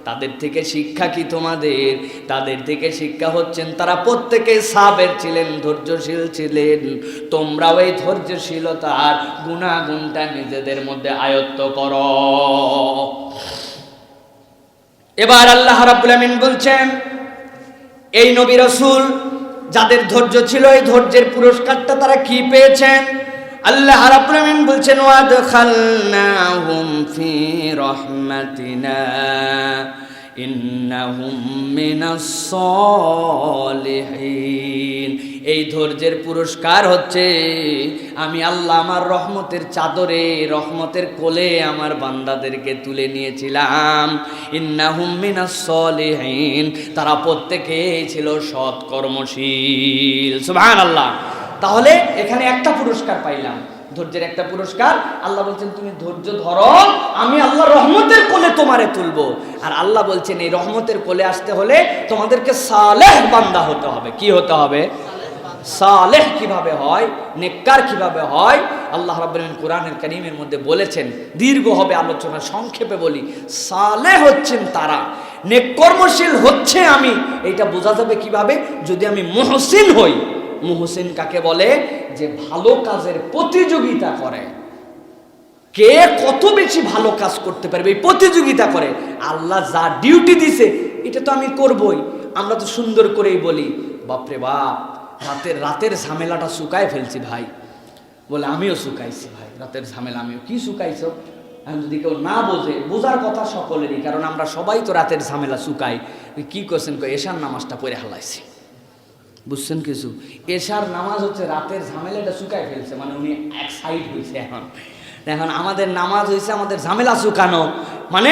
তাদের থেকে শিক্ষা কি তোমাদের? তাদের থেকে শিক্ষা হচ্ছেন তারা প্রত্যেকে সাবের ছিলেন, ধৈর্যশীল ছিলেন। তোমরাও এই ধৈর্যশীলতার গুণাগুণটা নিজেদের মধ্যে আয়ত্ত করো। এবার আল্লাহ রাব্বুল আমিন বলছেন, এই নবী রাসূল যাদের ধৈর্য ছিল, এই ধৈর্যের পুরস্কারটা তারা কি পেয়েছেন? আল্লাহ রাব্বুল আমিন বলছেন, ওয়াদখালনাহুম ফি রাহমাতিনা ইন্নাহুম মিনাস সালিহিন। এই ধৈর্যের পুরস্কার হচ্ছে আমি আল্লাহ আমার রহমতের চাদরে, রহমতের কোলে আমার বান্দাদেরকে তুলে নিয়েছিলাম। ইন্নাহুম মিনাস সালিহিন, তারা প্রত্যেকেই ছিল সৎ কর্মশীল। সুবহানাল্লাহ। তাহলে এখানে একটা পুরস্কার পাইলাম, ধৈর্যের একটা পুরস্কার। আল্লাহ বলছেন তুমি ধৈর্য ধরো, আমি আল্লাহ রহমতের কোলে তোমারে তুলবো। আর আল্লাহ বলছেন এই রহমতের কোলে আসতে হলে তোমাদেরকে সালেহ বান্দা হতে হবে। কি হতে হবে? সালেহ কিভাবে হয়, নেককার কিভাবে হয়, আল্লাহ রাব্বুল আমিন কোরআনের কারীমের মধ্যে বলেছেন। দীর্ঘ হবে আলোচনা, সংক্ষেপে বলি। সালেহ হচ্ছেন তারা, নেককর্মশীল হচ্ছে আমি। এইটা বোঝা যাবে কিভাবে? যদি আমি মুহসিন হই। মুহসিন কাকে বলে? যে ভালো কাজের প্রতিযোগিতা করে, কে কত বেশি ভালো কাজ করতে পারবে এই প্রতিযোগিতা করে। আল্লাহ যা ডিউটি দিছে এটা তো আমি করবই। আমরা তো সুন্দর করেই বলি, বাপরে বাপ, রাতের ঝামেলাটা শুকায় ফেলছি ভাই। বলে আমিও শুকাইছি ভাই, রাতের ঝামেলা আমিও। কি শুকাইছ? এখন যদি কেউ না বোঝে, বোঝার কথা সকলেরই, কারণ আমরা সবাই তো রাতের ঝামেলা শুকাই। কি করছেন? এশার নামাজটা পড়ে হালাইছি। বুঝছেন কিছু? এশার নামাজ হচ্ছে রাতের ঝামেলাটা শুকায় ফেলছে, মানে উনি এক সাইড হয়েছে। এখন আমাদের নামাজ হয়েছে আমাদের ঝামেলা শুকানো, মানে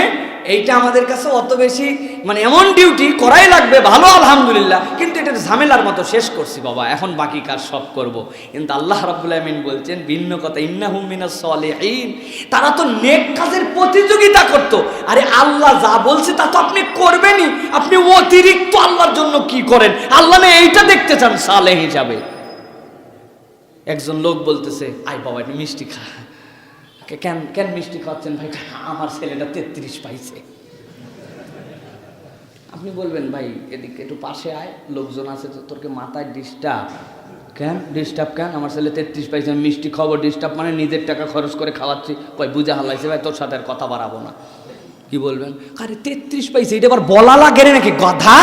এইটা আমাদের কাছে অত বেশি, মানে এমন ডিউটি করাই লাগবে, ভালো আলহামদুলিল্লাহ, কিন্তু এটা ঝামেলার মতো শেষ করছি বাবা, এখন বাকি কাজ সব করব। কিন্তু আল্লাহ রাব্বুল আমিন বলছেন ভিন্ন কথা, ইন্নাহুম মিনাস সালিহিন। তারা তো নেক কাজের প্রতিযোগিতা করত। আরে আল্লাহ যা বলছে তা তো আপনি করবেনই, আপনি অতিরিক্ত আল্লাহর জন্য কি করেন? আল্লাহ না এইটা দেখতে চান সালেহ হিসাবে। একজন লোক বলতেছে, আয় বাবা একটু মিষ্টি খা। কেন কেন মিষ্টি খাচ্ছেন ভাই? আমার ছেলেটা 33 পাইছে। আপনি বলবেন ভাই এদিকে একটু পাশে আয়, লোকজন আছে তো, তোরকে মাথায় ডিস্টার্ব কেন? ডিস্টার্ব কেন? আমার ছেলে 33 পাইছে, মিষ্টি খাবো, ডিস্টার্ব মানে নিজের টাকা খরচ করে খাওয়াচ্ছি। কই বুঝা হালাইছে ভাই, তোর সাথে আর কথা বাড়াবো না। কি বলবেন? আরে 33 পাইছে, এটা আবার বলা লাগে নাকি গাধা?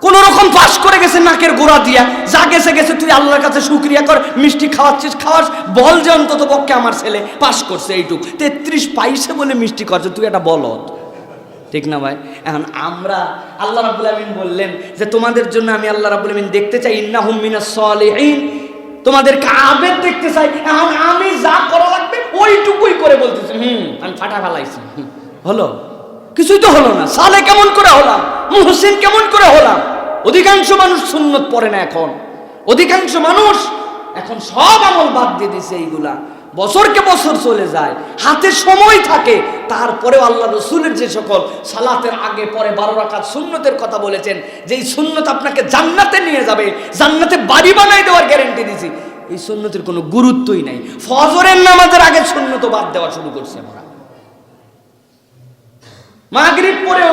কোন রকম পাস করে গেছে নাকের গোড়া দিয়া, যা গেছে গেছে, তুই আল্লাহর কাছে শুকরিয়া কর। মিষ্টি খাওয়াচ্ছিস, খাওয়াস, বল যে অন্তত পক্ষে আমার ছেলে পাস করছে এইটুক। 33 পাইছে বলে মিষ্টি খাওয়াচ্ছে, তুই এটা বলত, ঠিক না ভাই? এখন আমরা, আল্লাহ রাব্বুল আমিন বললেন যে তোমাদের জন্য আমি আল্লাহ রাব্বুল আমিন দেখতে চাই ইন্নাহুম মিনাস সালিহিন, তোমাদেরকে আবেদ দেখতে চাই। এখন আমি যা করা লাগবে ওইটুকুই করে বলতেছি, আমি ফাটা ফেলাইছি, হলো? কিছুই তো হলো না। সালে কেমন করে হলাম? মুহসিন কেমন করে হলাম? অধিকাংশ মানুষ সুন্নত পড়ে না এখন, অধিকাংশ মানুষ এখন সব আমল বাদ দিয়ে দিছে। এইগুলা বছরকে বছর চলে যায়, হাতে সময় থাকে, তারপরেও আল্লাহ রসুলের যে সকল সালাতের আগে পরে 12 রাকাত সুন্নতের কথা বলেছেন, যে এই সুন্নত আপনাকে জান্নাতে নিয়ে যাবে, জান্নাতে বাড়ি বানাই দেওয়ার গ্যারেন্টি দিছি, এই সুন্নতের কোনো গুরুত্বই নাই। ফজরের নামাজের আগে সুন্নত বাদ দেওয়া শুরু করছি আমরা। মাগরিব পরে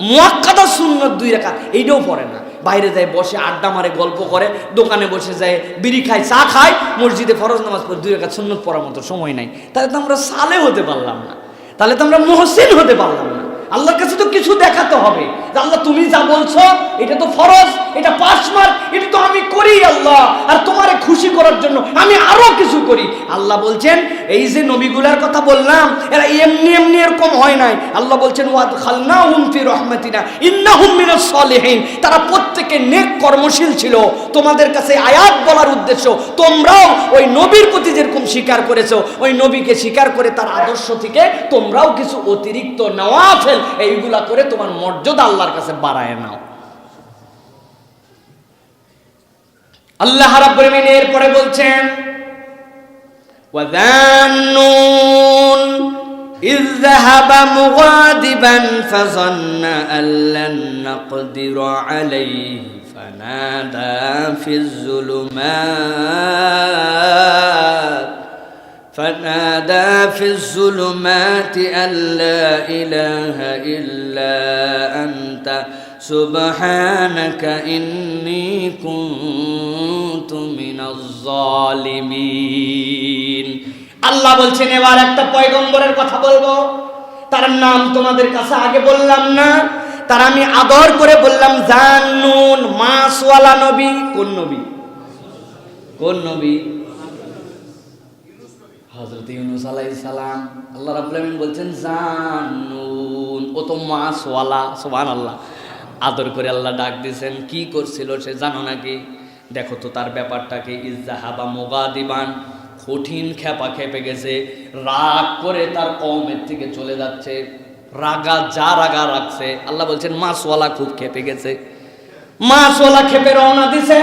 মুআক্কাদা সুন্নত 2 রাকাত, এইটাও পড়ে না। বাইরে যায় বসে আড্ডা মারে, গল্প করে, দোকানে বসে যায় বিড়ি খায়, চা খায়, মসজিদে ফরজ নামাজ পড়ে 2 রাকাত সুন্নত পড়ার মতো সময় নাই। তাহলে তো আমরা সালে হতে পারলাম না। তাহলে তো আমরা মুহসিন হতে পারলাম না। আল্লাহর কাছে তো কিছু দেখাতে হবে যে আল্লাহ তুমি যা বলছো এটা তো ফরজ, এটা পাঁচ মার্ক, এটা তো আমি করি আল্লাহ, আর তোমারে খুশি করার জন্য আমি আরো কিছু করি। আল্লাহ বলছেন এই যে নবীগুলার কথা বললাম এরা এমনি এমনি এরকম হয় নাই। আল্লাহ বলছেন ওয়াদখালনাহুম ফি রাহমাতিনা ইন্নাহুম মিনাস সলিহিন, তারা প্রত্যেকে নেক কর্মশীল ছিল। তোমাদের কাছে আয়াত বলার উদ্দেশ্য তোমরাও ওই নবীর প্রতি যেরকম স্বীকার করেছো, ওই নবীকে স্বীকার করে তার আদর্শ থেকে তোমরাও কিছু অতিরিক্ত নওয়াফেল এইগুলা করে তোমার মর্যাদা আল্লাহর কাছে বাড়ায় নাও। আল্লাহ রাব্বুল আলামিন এরপরে বলছেন ওয়াযান্নুন ইয যাহাবা মুগাদিবান ফাযান্না আল্লান নাকদিরু আলাইহি ফানাদা ফিজ যুলুমাত أن لا إله إلا أنت سبحانك إني كنت من الظالمين। আল্লাহ বলছেন এবার একটা পয়গম্বরের কথা বলবো, তার নাম তোমাদের কাছে আগে বললাম না, তার আমি আদর করে বললাম জান্নুন, মাসওয়ালা নবী। কোন নবী? কোন নবী? হযরত ইউনূস আলাইহিস সালাম। আল্লাহ রাব্বুল আলামিন বলছেন জান্নুন, ও তো মাসওয়ালা। সুবহানাল্লাহ, আদর করে আল্লাহ ডাক দিয়েছেন। কি করছিল সে জানো নাকি? দেখো তো তার ব্যাপারটাকে। ইযহাবা মুগাদিবান, কঠিন খেপা খেপে গেছে, রাগ করে তার কওমের থেকে চলে যাচ্ছে। রাগা যা রাগা রাখছে, আল্লাহ বলছেন মাসওয়ালা খুব খেপে গেছে। মাসওয়ালা খেপে রওনা দিছে,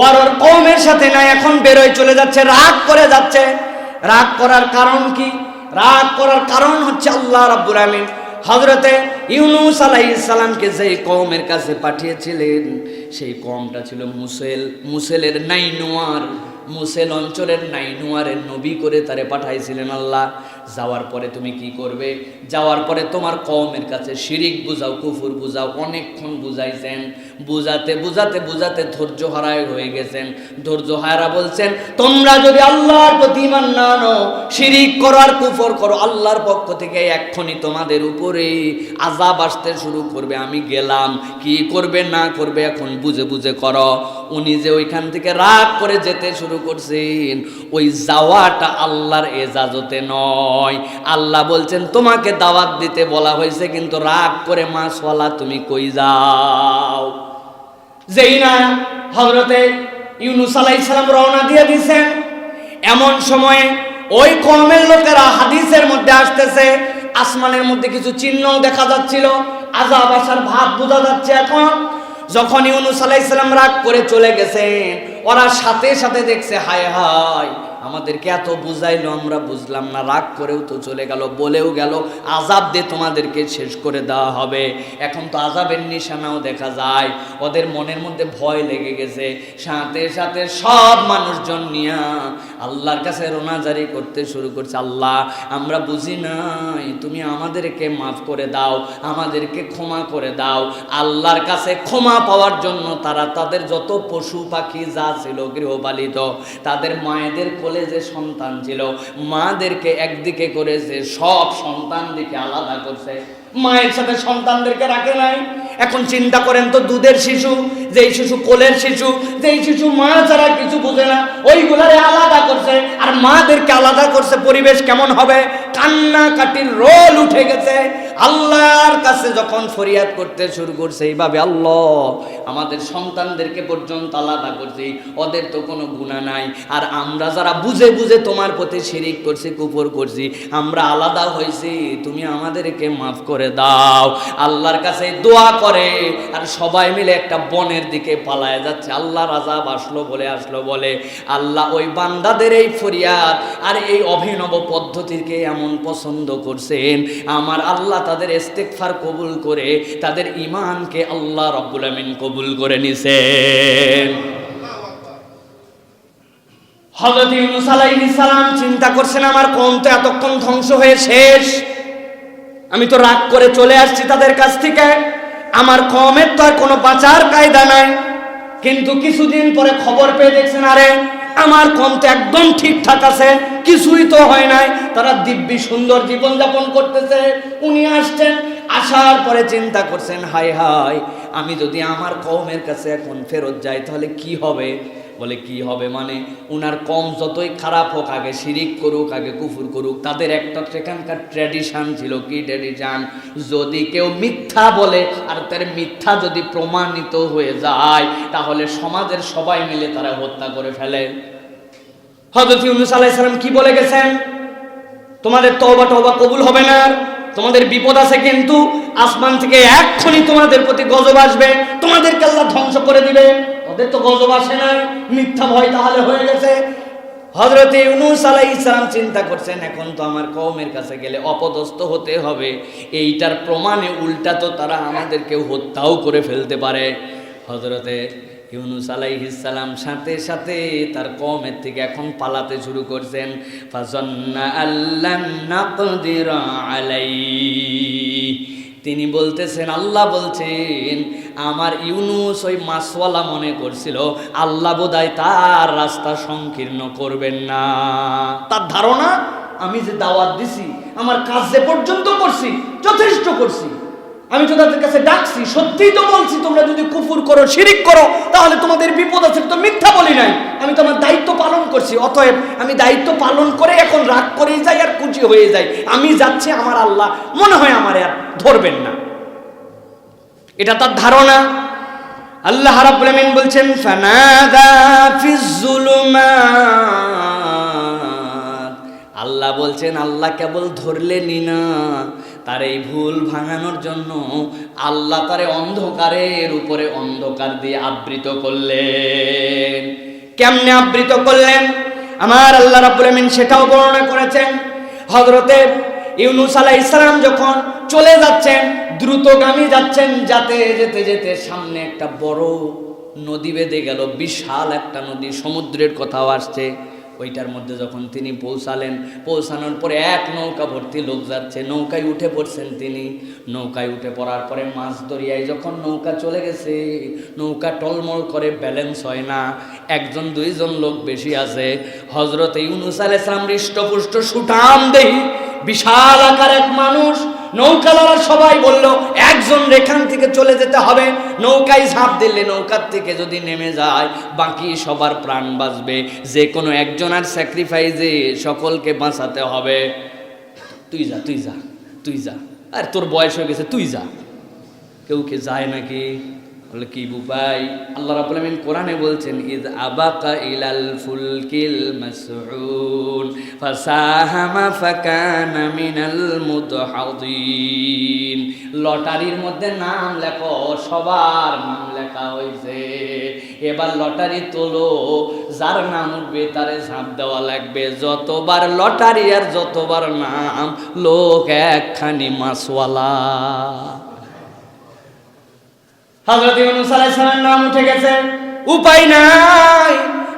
ওর কওমের সাথে না, এখন বেরোয় চলে যাচ্ছে, রাগ করে যাচ্ছে। রাগ করার কারণ কি? রাগ করার কারণ হচ্ছে আল্লাহ রাব্বুল আলামিন হযরতে ইউনূস আলাইহিস সালামকে যে কওমের কাছে পাঠিয়েছিলেন সেই কওমটা ছিল মুসেলের নাইনুয়ার, মুসেল অঞ্চলের নাইনুয়ারের নবী করে তারে পাঠাইছিলেন আল্লাহ। যাওয়ার পরে তুমি কি করবে? যাওয়ার পরে তোমার কওমের কাছে শিরিক বুঝাও, কুফর বুঝাও। অনেকক্ষণ বুঝাইছেন, বুঝাতে বুঝাতে বুঝাতে ধৈর্য হারায় হয়ে গেছেন। ধৈর্য হারা বলছেন তোমরা যদি আল্লাহর প্রতি ঈমান না আনো, শিরিক করো আর কুফর করো, আল্লাহর পক্ষ থেকে এক্ষুনি তোমাদের উপরে আযাব আসতে শুরু করবে। আমি গেলাম, কি করবে না করবে এখন বুঝে বুঝে করো। উনি যে ওইখান থেকে রাগ করে যেতে শুরু করছেন, ওই যাওয়াটা আল্লাহর এজাজতে নয়। আল্লাহ বলছেন তোমাকে দাওয়াত দিতে বলা হয়েছে, কিন্তু রাগ করে মাসওয়ালা তুমি কই যাও? যেই না হযরতে ইউনূস আলাইহিস সালাম রওনা দিয়ে দিয়েছেন, এমন সময়ে ওই কওমের লোকেরা হাদিসের মধ্যে আসতেছে, আসমানের মধ্যে কিছু চিহ্নও দেখা যাচ্ছিল, আযাব আসার ভাব বোঝা যাচ্ছে। এখন যখন ইউনূস আলাইহিস সালাম রাগ করে চলে গেছেন, ওরা সাথে সাথে দেখছে হায় হায় আমাদেরকে এত বুঝাইলো আমরা বুঝলাম না, রাগ করেও তো চলে গেল, বলেও গেল আযাব দিয়ে তোমাদেরকে শেষ করে দেওয়া হবে। এখন তো আযাবের নিশানাও দেখা যায়। ওদের মনের মধ্যে ভয় লেগে গেছে, সাথে সাথে সব মানুষজন নিয়ে আল্লাহর কাছে রোনাজারি করতে শুরু করছে, আল্লাহ আমরা বুঝি নাই, তুমি আমাদেরকে মাফ করে দাও, আমাদেরকে ক্ষমা করে দাও। আল্লাহর কাছে ক্ষমা পাওয়ার জন্য তারা তাদের যত পশু পাখি যা ছিল গৃহপালিত, তাদের মায়েদের কোলে যে সন্তান ছিল, মাদেরকে একদিকে করেছে, সব সন্তান দিকে আলাদা করছে, মায়ের সাথে সন্তানদেরকে রাখে নাই। এখন চিন্তা করেন তো, দুধের শিশু, যেই শিশু কোলের শিশু, যেই শিশু মা ছাড়া কিছু বোঝে না, ওইগুলারে আলাদা করছে আর মাদেরকে আলাদা করছে। পরিবেশ কেমন হবে? কান্নাকাটির রোল উঠে গেছে। আল্লাহর কাছে যখন ফরিয়াদ করতে শুরু করছে এইভাবে, আল্লাহ আমাদের সন্তানদেরকে পর্যন্ত আলাদা করছি, ওদের তো কোনো গুনাহ নাই, আর আমরা যারা বুঝে বুঝে তোমার প্রতি শিরিক করছি, কুফর করছি, আমরা আলাদা হয়েছি, তুমি আমাদেরকে মাফ করে দাও। আল্লাহর কাছে দোয়া করে আর সবাই মিলে একটা বনের দিকে পালায় যাচ্ছে। আল্লাহর আযাব আসলো বলে আল্লাহ ওই বান্দাদের এই ফরিয়াদ আর এই অভিনব পদ্ধতিকে এমন পছন্দ করছেন, আমার আল্লাহ তাদের ইস্তিগফার কবুল করে তাদের ঈমানকে আল্লাহ রাব্বুল আমিন কবুল করে নিছেন। হযরত ইউনূস আলাইহিস সালাম চিন্তা করছেন আমার কওম তো এতক্ষণ ধ্বংস হয়ে শেষ, আমি তো রাগ করে চলে আসছি তাদের কাছ থেকে, আমার কওমের তো আর কোনো বাঁচার কায়দা নাই। কিন্তু কিছুদিন পরে খবর পেয়ে দেখছেন আরে আমার কম তো একদম ঠিকঠাক আছে, কিছুই তো হয় নাই, তারা দিব্যি সুন্দর জীবনযাপন করতেছে। উনি আসছেন, আসার পরে চিন্তা করছেন, হায় হায়, আমি যদি আমার কওমের কাছে এখন ফেরত যাই তাহলে কি হবে? বলে কি হবে মানে, উনার কম যতই খারাপ হোক, আগে শিরিক করুক, আগে কুফর করুক, তাদের একটা সেখানকার ট্র্যাডিশন ছিল। কি ট্র্যাডিশন? যদি কেউ মিথ্যা বলে আর তার মিথ্যা যদি প্রমাণিত হয়ে যায় তাহলে সমাজের সবাই মিলে তারা হত্যা করে ফেলে। হযরত ইউনূস আলাইহিস সালাম কি বলে গেছেন? তোমাদের তওবা কবুল হবে না, তোমাদের বিপদ আছে, কিন্তু আসমান থেকে এক্ষুনি তোমাদের প্রতি গজব আসবে, তোমাদেরকে আল্লাহ ধ্বংস করে দিবে। ওদের তো গজব আসে নাই, মিথ্যা ভয় তাহলে হয়ে গেছে। হযরত ইউনূস আলাইহিস সালাম চিন্তা করছেন, এখন তো আমার কওমের কাছে গেলে অপদস্থ হতে হবে, এইটার প্রমাণে উল্টা তো তারা আমাদেরকে হত্যাও করে ফেলতে পারে। হযরতে ইউনূস আলাইহিস সালাম সাথে সাথে তার কওমের থেকে এখন পালাতে শুরু করছেন। ফাযান্না আল্লান নাকদিরা আলাইহি, তিনি বলতেছেন, আল্লাহ বলছেন, আমার ইউনূস ওই মাছওয়ালা মনে করছিল আল্লাহ বোধহয় তার রাস্তা সংকীর্ণ করবেন না। তার ধারণা, আমি যে দাওয়াত দিছি, আমার কাজ যে পর্যন্ত করছি, যথেষ্ট করছি, আমি তো তাদের কাছে ডাকছি, সত্যিই তো বলছি তোমরা যদি কুফর করো, শিরিক করো, তাহলে তোমাদের বিপদ আছে, তো মিথ্যা বলি নাই, আমি তো আমার দায়িত্ব পালন করছি। অতএব আমি দায়িত্ব পালন করে এখন রাগ করেই যাই আর খুশি হয়ে যাই, আমি যাচ্ছি, আমার আল্লাহ মনে হয় আমার আর ধরবেন না, এটা তার ধারণা। আল্লাহ রাব্বুল আমিন বলছেন, ফানাদা ফিজ যুলুমাত, আল্লাহ বলছেন, আল্লাহ কেবল ধরলেনই না, তার এই ভুল ভাঙানোর জন্য আল্লাহ তারে অন্ধকারের উপরে অন্ধকার দিয়ে আবৃত করলেন। কেমনে আবৃত করলেন আমার আল্লাহ রাব্বুল আমিন সেটাও বর্ণনা করেছেন। হযরতে ইউনূস আলাইহিস সালাম যখন চলে যাচ্ছেন, দ্রুতগামী যাচ্ছেন, যেতে যেতে সামনে একটা বড় নদী বেঁধে গেল, বিশাল একটা নদী, সমুদ্রের কথাও আসছে। ওইটার মধ্যে যখন তিনি পৌঁছানোর পরে এক নৌকা ভর্তি লোক যাচ্ছে, নৌকায় উঠে পড়ছেন তিনি। নৌকায় উঠে পড়ার পরে মাছ দরিয়ায় যখন নৌকা চলে গেছে, নৌকা টলমল করে, ব্যালেন্স হয় না, একজন দুইজন লোক বেশি আছে। হযরত ইউনূস আলাইহিস সালাম হৃষ্টপুষ্ট সুঠাম দেহি বিশাল আকার এক মানুষ। নৌকাওয়ালা সবাই বলল, একজন এখান থেকে চলে যেতে হবে, নৌকায় ঝাঁপ দিলে নৌকার থেকে যদি নেমে যায় বাকি সবার প্রাণ বাঁচবে, যে কোনো একজনের স্যাক্রিফাইসে সকলকে বাঁচাতে হবে। তুই যা, তুই যা, তুই যা, আর তোর বয়স হয়ে গেছে, তুই যা। কেউ কে যায় নাকি? বলে কি বুপাই? আল্লাহ রাব্বুল আমিন কোরআনে বলছেন, ইয আবাকা ইলাল ফুলকিল মাসউন ফাসাহামা ফাকানা মিনাল মুদহাদিন। লটারির মধ্যে নাম লেখো, সবার নাম লেখা হয়েছে, এবার লটারি তোলো, যার নাম উঠবে তারে ঝাঁপ দেওয়া লাগবে। যতবার লটারি আর যতবার নাম, লোক একখানি মাছওয়ালা। হযরত ইউনূস আলাইহিস সালামের নাম উঠে গেছে, উপায় নাই,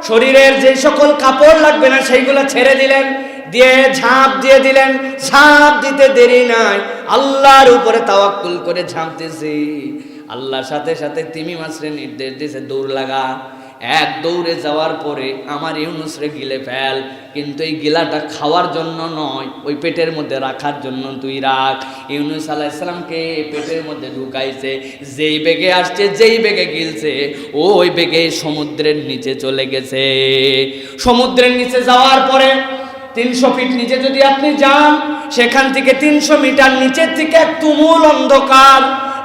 শরীরের যে সকল কাপড় লাগবে না সেইগুলো ছেড়ে দিলেন, দিয়ে ঝাঁপ দিয়ে দিলেন। ঝাঁপ দিতে দেরি নাই, আল্লাহর উপরে তাওয়াক্কুল করে ঝাঁপ দিয়েছে। আল্লাহর সাথে সাথে তিমি মাছরে নির্দেশ দিয়েছে, দৌড় লাগা। এক দৌড়ে যাওয়ার পরে আমার ইউনূসরে গিলে ফেল, কিন্তু এই গিলাটা খাওয়ার জন্য নয়, ওই পেটের মধ্যে রাখার জন্য তুই রাখ। ইউনূস আলাইহিস সালামকে পেটের মধ্যে ঢুকাইছে, যেই বেগে আসছে, যেই বেগে গিলছে, ওই বেগে সমুদ্রের নিচে চলে গেছে। সমুদ্রের নিচে যাওয়ার পরে 300 ফিট নিচে যদি আপনি যান, সেখান থেকে 300 মিটার নিচের থেকে এক তুমুল অন্ধকার।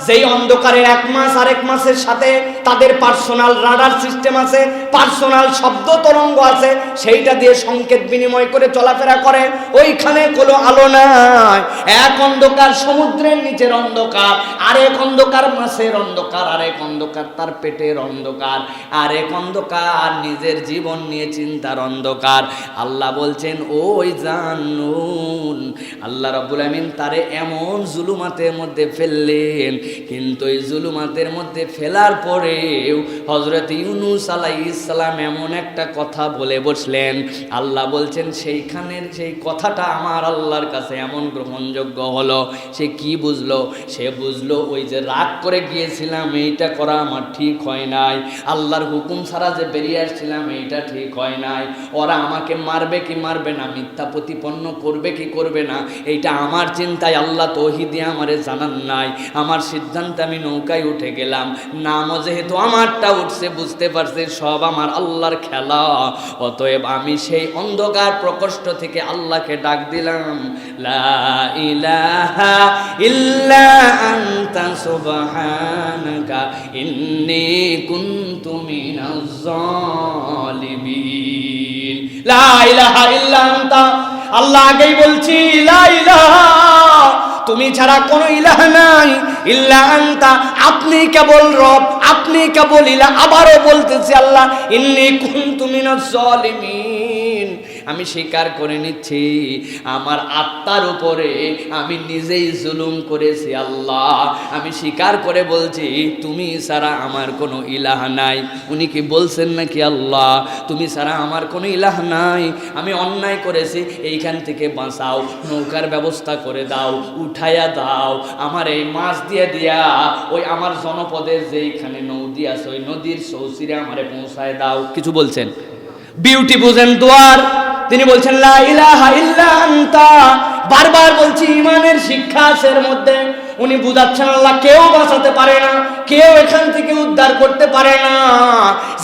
যেই অন্ধকারে এক মাছ আরেক মাছের সাথে তাদের পার্সোনাল রাডার সিস্টেম আছে, পার্সোনাল শব্দ তরঙ্গ আছে, সেইটা দিয়ে সংকেত বিনিময় করে চলাফেরা করে। ওইখানে কোনো আলো নাই, এক অন্ধকার সমুদ্রের নিচের অন্ধকার, আরেক অন্ধকার মাছের অন্ধকার, আরেক অন্ধকার তার পেটের অন্ধকার, আরেক অন্ধকার নিজের জীবন নিয়ে চিন্তার অন্ধকার। আল্লাহ বলছেন, ওই জানুন, আল্লাহ রাব্বুল আমিন তারে এমন জুলুমাতের মধ্যে ফেললেন, কিন্তু এই জুলুমাতের মধ্যে ফেলার পরেও হযরত ইউনূস আলাইহিস সালাম এমন একটা কথা বলে বসলেন, আল্লাহ বলছেন সেইখানের সেই কথাটা আমার আল্লাহর কাছে এমন গ্রহণযোগ্য হলো। সে কি বুঝলো? সে বুঝলো ওই যে রাগ করে গিয়েছিলাম এইটা করা আমার ঠিক হয় নাই, আল্লাহর হুকুম ছাড়া যে বেরিয়ে আসছিলাম এইটা ঠিক হয় নাই, ওরা আমাকে মারবে কি মারবে না, মিথ্যা প্রতিপন্ন করবে কি করবে না, এইটা আমার চিন্তায় আল্লাহ তৌহিদে আমারে জানান নাই। আমার সিদ্ধান্তে আমি নৌকায় উঠে গেলাম, নামও যেহেতু আমারটা উঠছে, বুঝতে পারছে সব আমার আল্লাহর খেলা। অতএব আমি সেই অন্ধকার প্রকোষ্ঠ থেকে আল্লাহকে ডাক দিলাম, লা ইলাহা ইল্লা আনতা সুবহানাকা ইন্নী কুনতু মিনাজ জালিমিন। লা ইলাহা ইল্লা আনতা, আল্লাহ আগেই বলছি লা ইলাহা, তুমি ছাড়া কোনো ইলাহ নাই, ইল্লা আনতা, আপনি কেবল রব, আপনি কেবল ইলাহ। আবারও বলতেছি আল্লাহ, ইন্নী কুনতু মিনাজ জালিমিন, আমি স্বীকার করে নিচ্ছি আমার আত্মার উপরে আমি নিজেই জুলুম করেছি আল্লাহ। আমি স্বীকার করে বলছি তুমি ছাড়া আমার কোনো ইলাহ নাই। উনি কি বলছেন নাকি, আল্লাহ তুমি ছাড়া আমার কোনো ইলাহ নাই, আমি অন্যায় করেছি, এইখান থেকে বাঁচাও, নৌকার ব্যবস্থা করে দাও, উঠাইয়া দাও, আমার এই মাছ দিয়ে দিয়া ওই আমার জনপদের যেইখানে নদী আছে ওই নদীর চৌচিরে আমারে পৌঁছায় দাও। কিছু বলছেন, বিউটি বুঝেন দোয়ার। তিনি বলছেন লা ইলাহা ইল্লা আনতা, বারবার বলছি ইমানের শিক্ষা আছে এর মধ্যে। উনি বুঝাচ্ছেন আল্লাহ কেউ বাঁচাতে পারে না, কেউ এখান থেকে উদ্ধার করতে পারে না,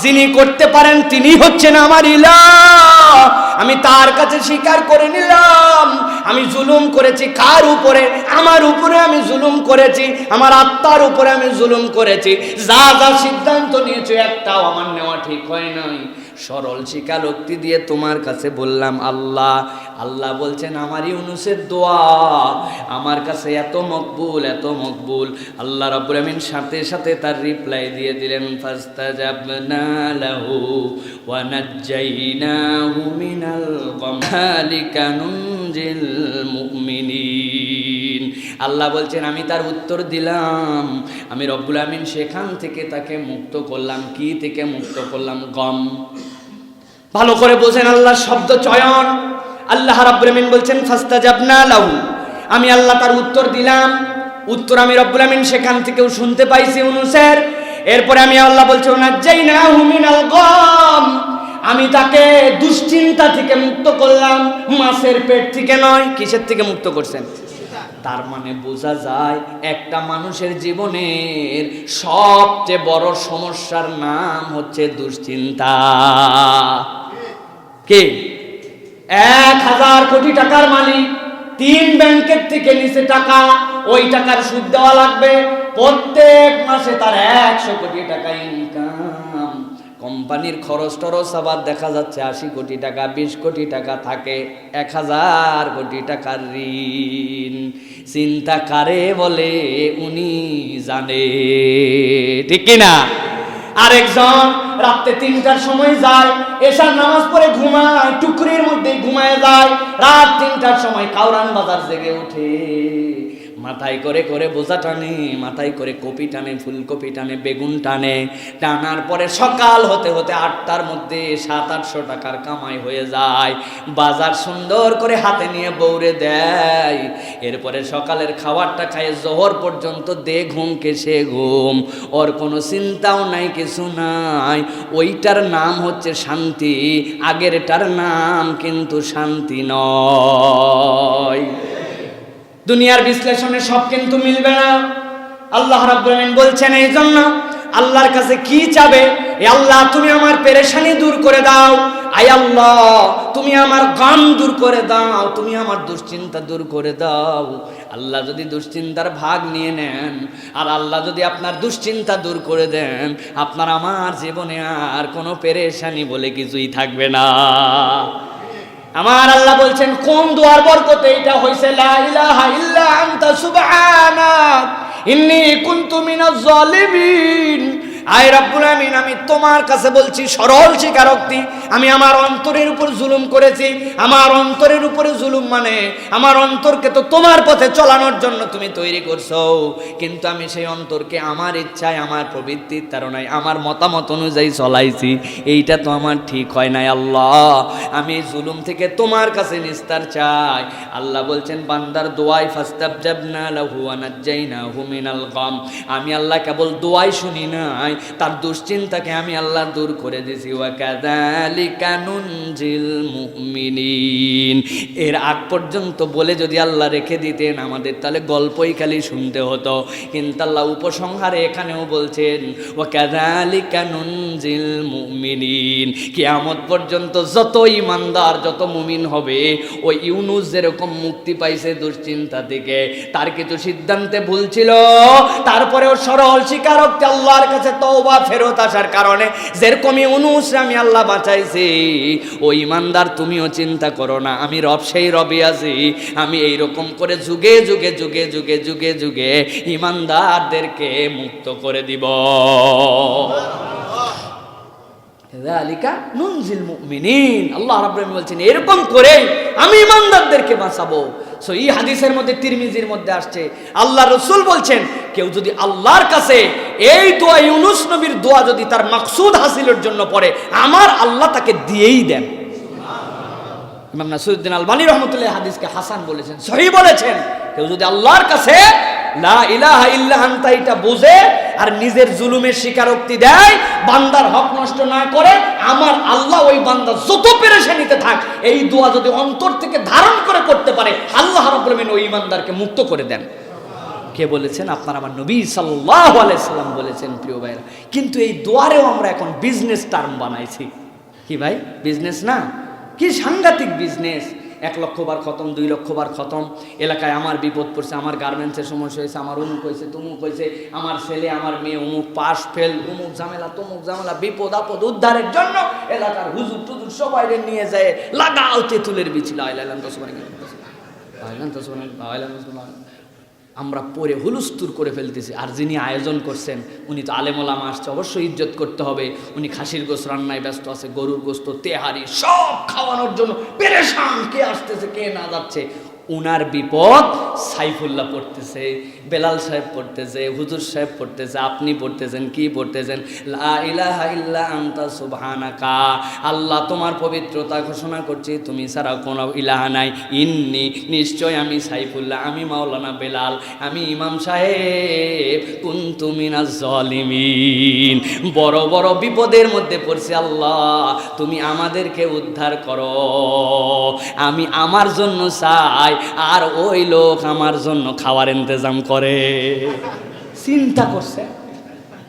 যিনি করতে পারেন তিনি হচ্ছেন আমার ইলাহ। আমি তার কাছে স্বীকার করে নিলাম আমি জুলুম করেছি। কার উপরে? আমার উপরে আমি জুলুম করেছি, আমার আত্মার উপরে আমি জুলুম করেছি। যা যা সিদ্ধান্ত নিয়েছো একটাও আমার নেওয়া ঠিক হয় নাই। সরল স্বীকারোক্তি দিয়ে তোমার কাছে বললাম আল্লাহ। আল্লাহ বলছেন আমার ইউনূসের দোয়া আমার কাছে এত মকবুল, এত মকবুল। আল্লাহ রাব্বুল আমিন সাথে সাথে তার রিপ্লাই দিয়ে দিলেন, ফাস্তাজাবনা লাহু ওয়া নাজ্জাইনাহু মিনাল গামালিকা নুনজিল মুমিনিন। আল্লাহ বলছেন আমি তার উত্তর দিলাম, আমি রব্বুল আমিন সেখান থেকে তাকে মুক্ত করলাম। কি থেকে মুক্ত করলাম? গম। ভালো করে বোঝেন আল্লাহর শব্দ চয়ন। আল্লাহ রাব্বুল আমিন বলছেন ফাস্তাজাবনা লাহু, আমি আল্লাহ তার উত্তর দিলাম। উত্তর আমি রব্বুল আমিন সেখান থেকেও শুনতে পাইছি ইউনূসের। এরপরে আমি আল্লাহ বলছি নাজ্জাইনাহু মিনাল গাম, আমি তাকে দুশ্চিন্তা থেকে মুক্ত করলাম, মাছের পেট থেকে নয়। কিসের থেকে মুক্ত করছেন? তার মানে বোঝা যায় একটা মানুষের জীবনের সবচেয়ে বড় সমস্যার নাম হচ্ছে দুশ্চিন্তা। কে? 1000 কোটি টাকার মালিক, 3 ব্যাংকের থেকে নিচে টাকা, ওই টাকার সুদ দেওয়া লাগবে, প্রত্যেক মাসে তার 100 কোটি টাকা ইনকাম, কোম্পানির খরচ টরচ আবার দেখা যাচ্ছে 80 কোটি টাকা, 20 কোটি টাকা থাকে, 1000 কোটি টাকার ঋণ। চিন্তা কারে বলে উনি জানে, ঠিক কিনা? আরেকজন রাতে 3টার সময় যায়, এশার নামাজ পড়ে ঘুমায়, টুকরির মধ্যে ঘুমায় যায়, রাত 3টার সময় কাউরান বাজার জেগে ওঠে, মাথায় করে করে বোঝা টানে, মাথায় করে কপি টানে, ফুলকপি টানে, বেগুন টানে, টানার পরে সকাল হতে হতে 8টার মধ্যে 700-800 টাকার কামাই হয়ে যায়। বাজার সুন্দর করে হাতে নিয়ে বউরে দেয়, এরপরে সকালের খাবারটা খায়, জোহর পর্যন্ত দে ঘুম কে সে ঘুম, ওর কোনো চিন্তাও নাই, কিছু নাই। ওইটার নাম হচ্ছে শান্তি, আগেরটার নাম কিন্তু শান্তি নয়। দুনিয়ার বিশ্লেষণে সব কিন্তু মিলবে না। আল্লাহ রাব্বুল আমিন বলছেন এই জন্য আল্লাহর কাছে কি চাবে? এ আল্লাহ তুমি আমার পেরেশানি দূর করে দাও, আয় আল্লাহ তুমি আমার গাম দূর করে দাও, তুমি আমার দুশ্চিন্তা দূর করে দাও। আল্লাহ যদি দুশ্চিন্তার ভাগ নিয়ে নেন আর আল্লাহ যদি আপনার দুশ্চিন্তা দূর করে দেন, আপনার আমার জীবনে আর কোনো পেরেশানি বলে কিছুই থাকবে না। আমার আল্লাহ বলছেন কোন দুয়ার বরকতে এটা হইছে, লা ইলাহা ইল্লা আনতা সুবহানাক ইন্নী কুনতু মিনাজ জালিমিন। আয় রব্বুল আমিন, আমি তোমার কাছে বলছি সরল স্বীকারোক্তি, আমি আমার অন্তরের উপর জুলুম করেছি। আমার অন্তরের উপরে জুলুম মানে আমার অন্তরকে তো তোমার পথে চলানোর জন্য তুমি তৈরি করছো, কিন্তু আমি সেই অন্তরকে আমার ইচ্ছায়, আমার প্রবৃত্তির তাড়নায়, আমার মতামত অনুযায়ী চলাইছি। এইটা তো আমার ঠিক হয় নাই। আল্লাহ, আমি এই জুলুম থেকে তোমার কাছে নিস্তার চাই। আল্লাহ বলছেন বান্দার দোয়াই ফাস্তাবজাবনা লাহু ওয়া নাজ্জাইনাহু মিনাল গাম। আমি আল্লাহ কেবল দোয়াই শুনি নাই, তার দুশ্চিন্তাকে আমি আল্লাহ দূর করে দিয়েছি। ওয়া কাযালিকা নুনজিল মুমিনিন। এর আগ পর্যন্ত বলে যদি আল্লাহ রেখে দিতেন আমাদের তাহলে গল্পই খালি শুনতে হতো, কিন্তু আল্লাহ উপসংহারে এখানেও বলছেন ওয়া কাযালিকা নুনজিল মুমিনিন। কিয়ামত পর্যন্ত যত ঈমানদার, যত মুমিন হবে, ওই ইউনুস যেরকম মুক্তি পাইছে দুশ্চিন্তা থেকে, তার কিছু সিদ্ধান্তে ভুল ছিল, তারপরেও সরল স্বীকারোক্তি আল্লাহর কাছে তওবা ফেরত আসার কারণে যেরকম ইউনুস আমি আল্লাহ বাঁচাইছি, ও ঈমানদার তুমিও চিন্তা করো না, আমি রব সেই রবই আছি। আমি এইরকম করে যুগে যুগে যুগে যুগে যুগে যুগে ঈমানদারদেরকে মুক্ত করে দিব। যালিকা নুনজিল মুমিনিন। আল্লাহ রাব্বুল আলামিন বলছেন এরকম করে আমি ঈমানদারদেরকে বাঁচাবো। সো এই হাদিসের মধ্যে, তিরমিজির মধ্যে আসছে, আল্লাহ রাসূল বলছেন কেউ যদি আল্লাহর কাছে এই দোয়া, ইউনুস নবীর দোয়া যদি তার মাকসুদ হাসিলের জন্য পড়ে, আমার আল্লাহ তাকে দিয়েই দেন। ইমাম নাসিরউদ্দিন আলবানী রাহমাতুল্লাহ হাদিসকে হাসান বলেছেন, সহিহ বলেছেন। কেউ যদি আল্লাহর কাছে লা ইলাহা ইল্লা আনতা এটা বুঝে আর নিজের জুলুমের স্বীকারোক্তি দেয়, বান্দার হক নষ্ট না করে, আমার আল্লাহ ওই বান্দা যত পেরেশানিতে থাক, এই দোয়া যদি অন্তর থেকে ধারণ করে করতে পারে, আল্লাহ রাব্বুল আমিন ওই ঈমানদারকে মুক্ত করে দেন। কে বলেছেন? আপনার আমার নবী সাল্লাল্লাহু আলাইহি সাল্লাম বলেছেন। প্রিয় ভাইরা, কিন্তু এই দোয়ারেও আমরা এখন বিজনেস টার্ম বানাইছি। কি ভাই, বিজনেস না? কি সাংঘাতিক বিজনেস! 1 লক্ষ বার খতম, 2 লক্ষ বার খতম, এলাকায় আমার বিপদ পড়ছে, আমার গার্মেন্টসের সমস্যা হয়েছে, আমার অমুক হয়েছে, তমুক হয়েছে, আমার ছেলে আমার মেয়ে অমুক পাশ ফেল, অমুক ঝামেলা তমুক ঝামেলা, বিপদ আপদ উদ্ধারের জন্য এলাকার হুজুর টুজুর সবাই নিয়ে যায়, লাগাও তেঁতুলের বিচি, আমরা পরে হুলুস্তুর করে ফেলতেছি। আর যিনি আয়োজন করছেন উনি তো আলেম ওলামা আসছে, অবশ্যই ইজ্জত করতে হবে। উনি খাসির গোশত রান্নায় ব্যস্ত আছে, গরুর গোশত, তেহারি সব খাওয়ানোর জন্য পেরেশান। কে আসতেছে কে না যাচ্ছে, উনার বিপদ সাইফুল্লাহ পড়তেছে, বেলাল সাহেব পড়তেছে, হুজুর সাহেব পড়তেছে, আপনি পড়তেছেন, কি পড়তেছেন? লা ইলাহা ইল্লা আনতা সুবহানাকা। আল্লাহ তোমার পবিত্রতা ঘোষণা করছি, তুমি ছাড়া কোনো ইলাহা নাই। ইন্নি নিশ্চয় আমি সাইফুল্লাহ, আমি মাওলানা বেলাল, আমি ইমাম সাহেব কুনতু মিনাজ জালিমিন। বড় বড় বিপদের মধ্যে পড়ছি, আল্লাহ তুমি আমাদেরকে উদ্ধার করো। আমি আমার জন্য চাই, আর ওই লোক আমার জন্য খাওয়ার ইন্তজাম করে। চিন্তা করছে,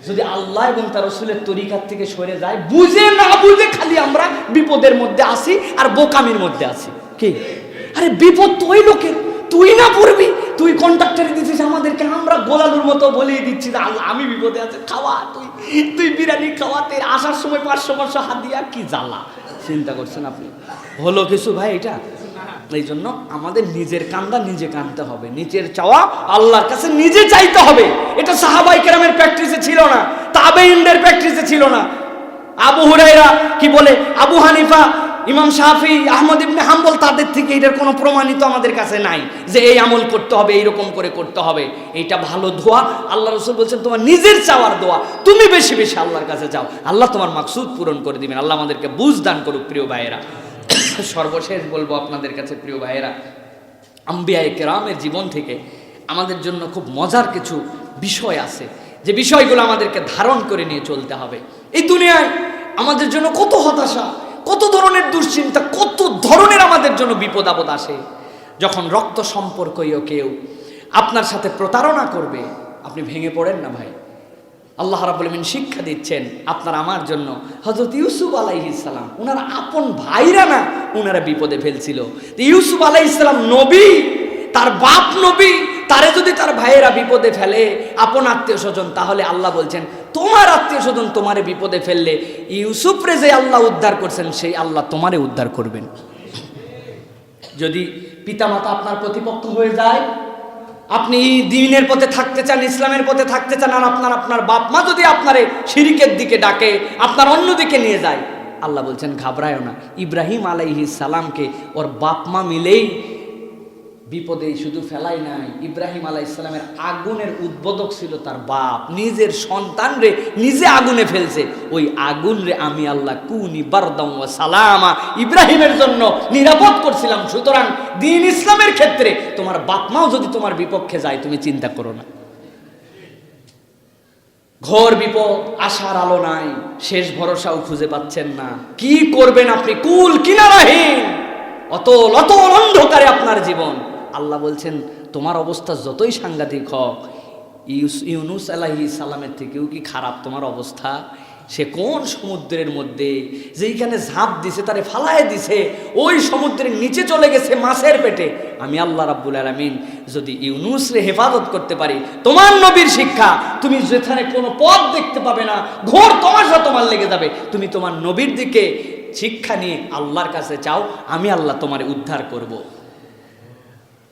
যদি আল্লাহ এবং তার রাসূলের তরিকার থেকে সরে যায়, বুঝে না বুঝে খালি আমরা বিপদের মধ্যে আসি আর বোকামির মধ্যে আসি। কি? আরে বিপদ তো ওই লোকের, তুই না পড়বি, তুই কন্ট্রাক্টরে দিচ্ছিস আমাদেরকে, আমরা গোলালুর মতো বলেই দিচ্ছি আল্লাহ আমি বিপদে আছে, খাওয়া, তুই বিরিয়ানি খাওয়াতে আসার সময় 500 হাত দিয়া, কি জ্বালা! চিন্তা করছেন আপনি? হলো কিছু ভাই এটা? এই জন্য আমাদের নিজের কান্দা নিজে কাঁদতে হবে, নিজের চাওয়া আল্লাহর কাছে নিজে চাইতে হবে। এটা সাহাবায়ে কেরামের প্র্যাকটিসে ছিল না, তাবেঈনদের প্র্যাকটিসে ছিল না। আবু হুরায়রা কি বলে, আবু হানিফা, ইমাম শাফি, আহমদ ইবনে হাম্বল, তাদের থেকে এটার কোনো প্রমাণিত আমাদের কাছে নাই যে এই আমল করতে হবে, এইরকম করে করতে হবে। এইটা ভালো দোয়া। আল্লাহ রাসূল বলছেন তোমার নিজের চাওয়ার দোয়া, তুমি বেশি বেশি আল্লাহর কাছে চাও, আল্লাহ তোমার মাকসুদ পূরণ করে দিবেন। আল্লাহ আমাদেরকে বুঝ দান করুক। প্রিয় ভাইয়েরা, সর্বশেষ বলবো আপনাদের কাছে, প্রিয় ভাইয়েরা, আম্বিয়ায়ে কেরামের জীবন থেকে আমাদের জন্য খুব মজার কিছু বিষয় আছে, যে বিষয়গুলো আমাদেরকে ধারণ করে নিয়ে চলতে হবে। এই দুনিয়ায় আমাদের জন্য কত হতাশা, কত ধরনের দুশ্চিন্তা, কত ধরনের আমাদের জন্য বিপদ আপদ আসে। যখন রক্ত সম্পর্কীয় কেউ আপনার সাথে প্রতারণা করবে, আপনি ভেঙে পড়েন না ভাই। আল্লাহ রাব্বুল আমিন শিক্ষা দিচ্ছেন আপনার আমার জন্য। হযরত ইউসুফ আলাইহিস সালাম, ওনার আপন ভাইরা না ওনারা বিপদে ফেলছিল। ইউসুফ আলাইহিস সালাম নবী, তার বাপ নবী, তারে যদি তার ভাইয়েরা বিপদে ফেলে, আপন আত্মীয় স্বজন, তাহলে আল্লাহ বলছেন তোমার আত্মীয় স্বজন তোমারে বিপদে ফেললে ইউসুফরে যে আল্লাহ উদ্ধার করছেন সেই আল্লাহ তোমারে উদ্ধার করবেন। যদি পিতামাতা আপনার প্রতিপক্ষ হয়ে যায়, আপনি দ্বীনের পথে থাকতে চান, ইসলামের পথে থাকতে চান, আর আপনার বাপ মা যদি আপনারে শিরিকের দিকে ডাকে, আপনার অন্যদিকে নিয়ে যায়, আল্লাহ বলছেন ঘাবড়ায়ও না। ইব্রাহিম আলাইহিস সালামকে ওর বাপ মা মিলেই বিপদে শুধু ফেলাই নাই, ইব্রাহিম আলাইহিস সালামের আগুনের উদ্বোধক ছিল তার বাপ। নিজের সন্তান রে নিজে আগুনে ফেলছে, ওই আগুন রে আমি আল্লাহ কুনি বারদাম ওয়া সালামা ইব্রাহিমের জন্য নিরাপদ করছিলাম। সুতরাং দ্বীন ইসলামের ক্ষেত্রে তোমার বাপ মাও যদি তোমার বিপক্ষে যায়, তুমি চিন্তা করো না। ঘোর বিপদ, আশার আলো নাই, শেষ ভরসাও খুঁজে পাচ্ছেন না, কি করবেন আপনি? কুল কিনারাহীন, অতল অতল অন্ধকারে আপনার জীবন। আল্লাহ বলছেন তোমার অবস্থা যতই সাংঘাতিক হোক, ইউনুস আলাইহিস সালামের থেকেও কি খারাপ তোমার অবস্থা? সে কোন সমুদ্রের মধ্যে, যেইখানে ঝাঁপ দিছে তারে ফালায় দিছে, ওই সমুদ্রের নিচে চলে গেছে মাছের পেটে। আমি আল্লাহ রাব্বুল আলামিন যদি ইউনুসরে হেফাজত করতে পারি, তোমার নবীর শিক্ষা, তুমি যেখানে কোনো পথ দেখতে পাবে না, ঘোর তমাশা তোমার লেগে যাবে, তুমি তোমার নবীর দিকে শিক্ষা নিয়ে আল্লাহর কাছে চাও, আমি আল্লাহ তোমারে উদ্ধার করব।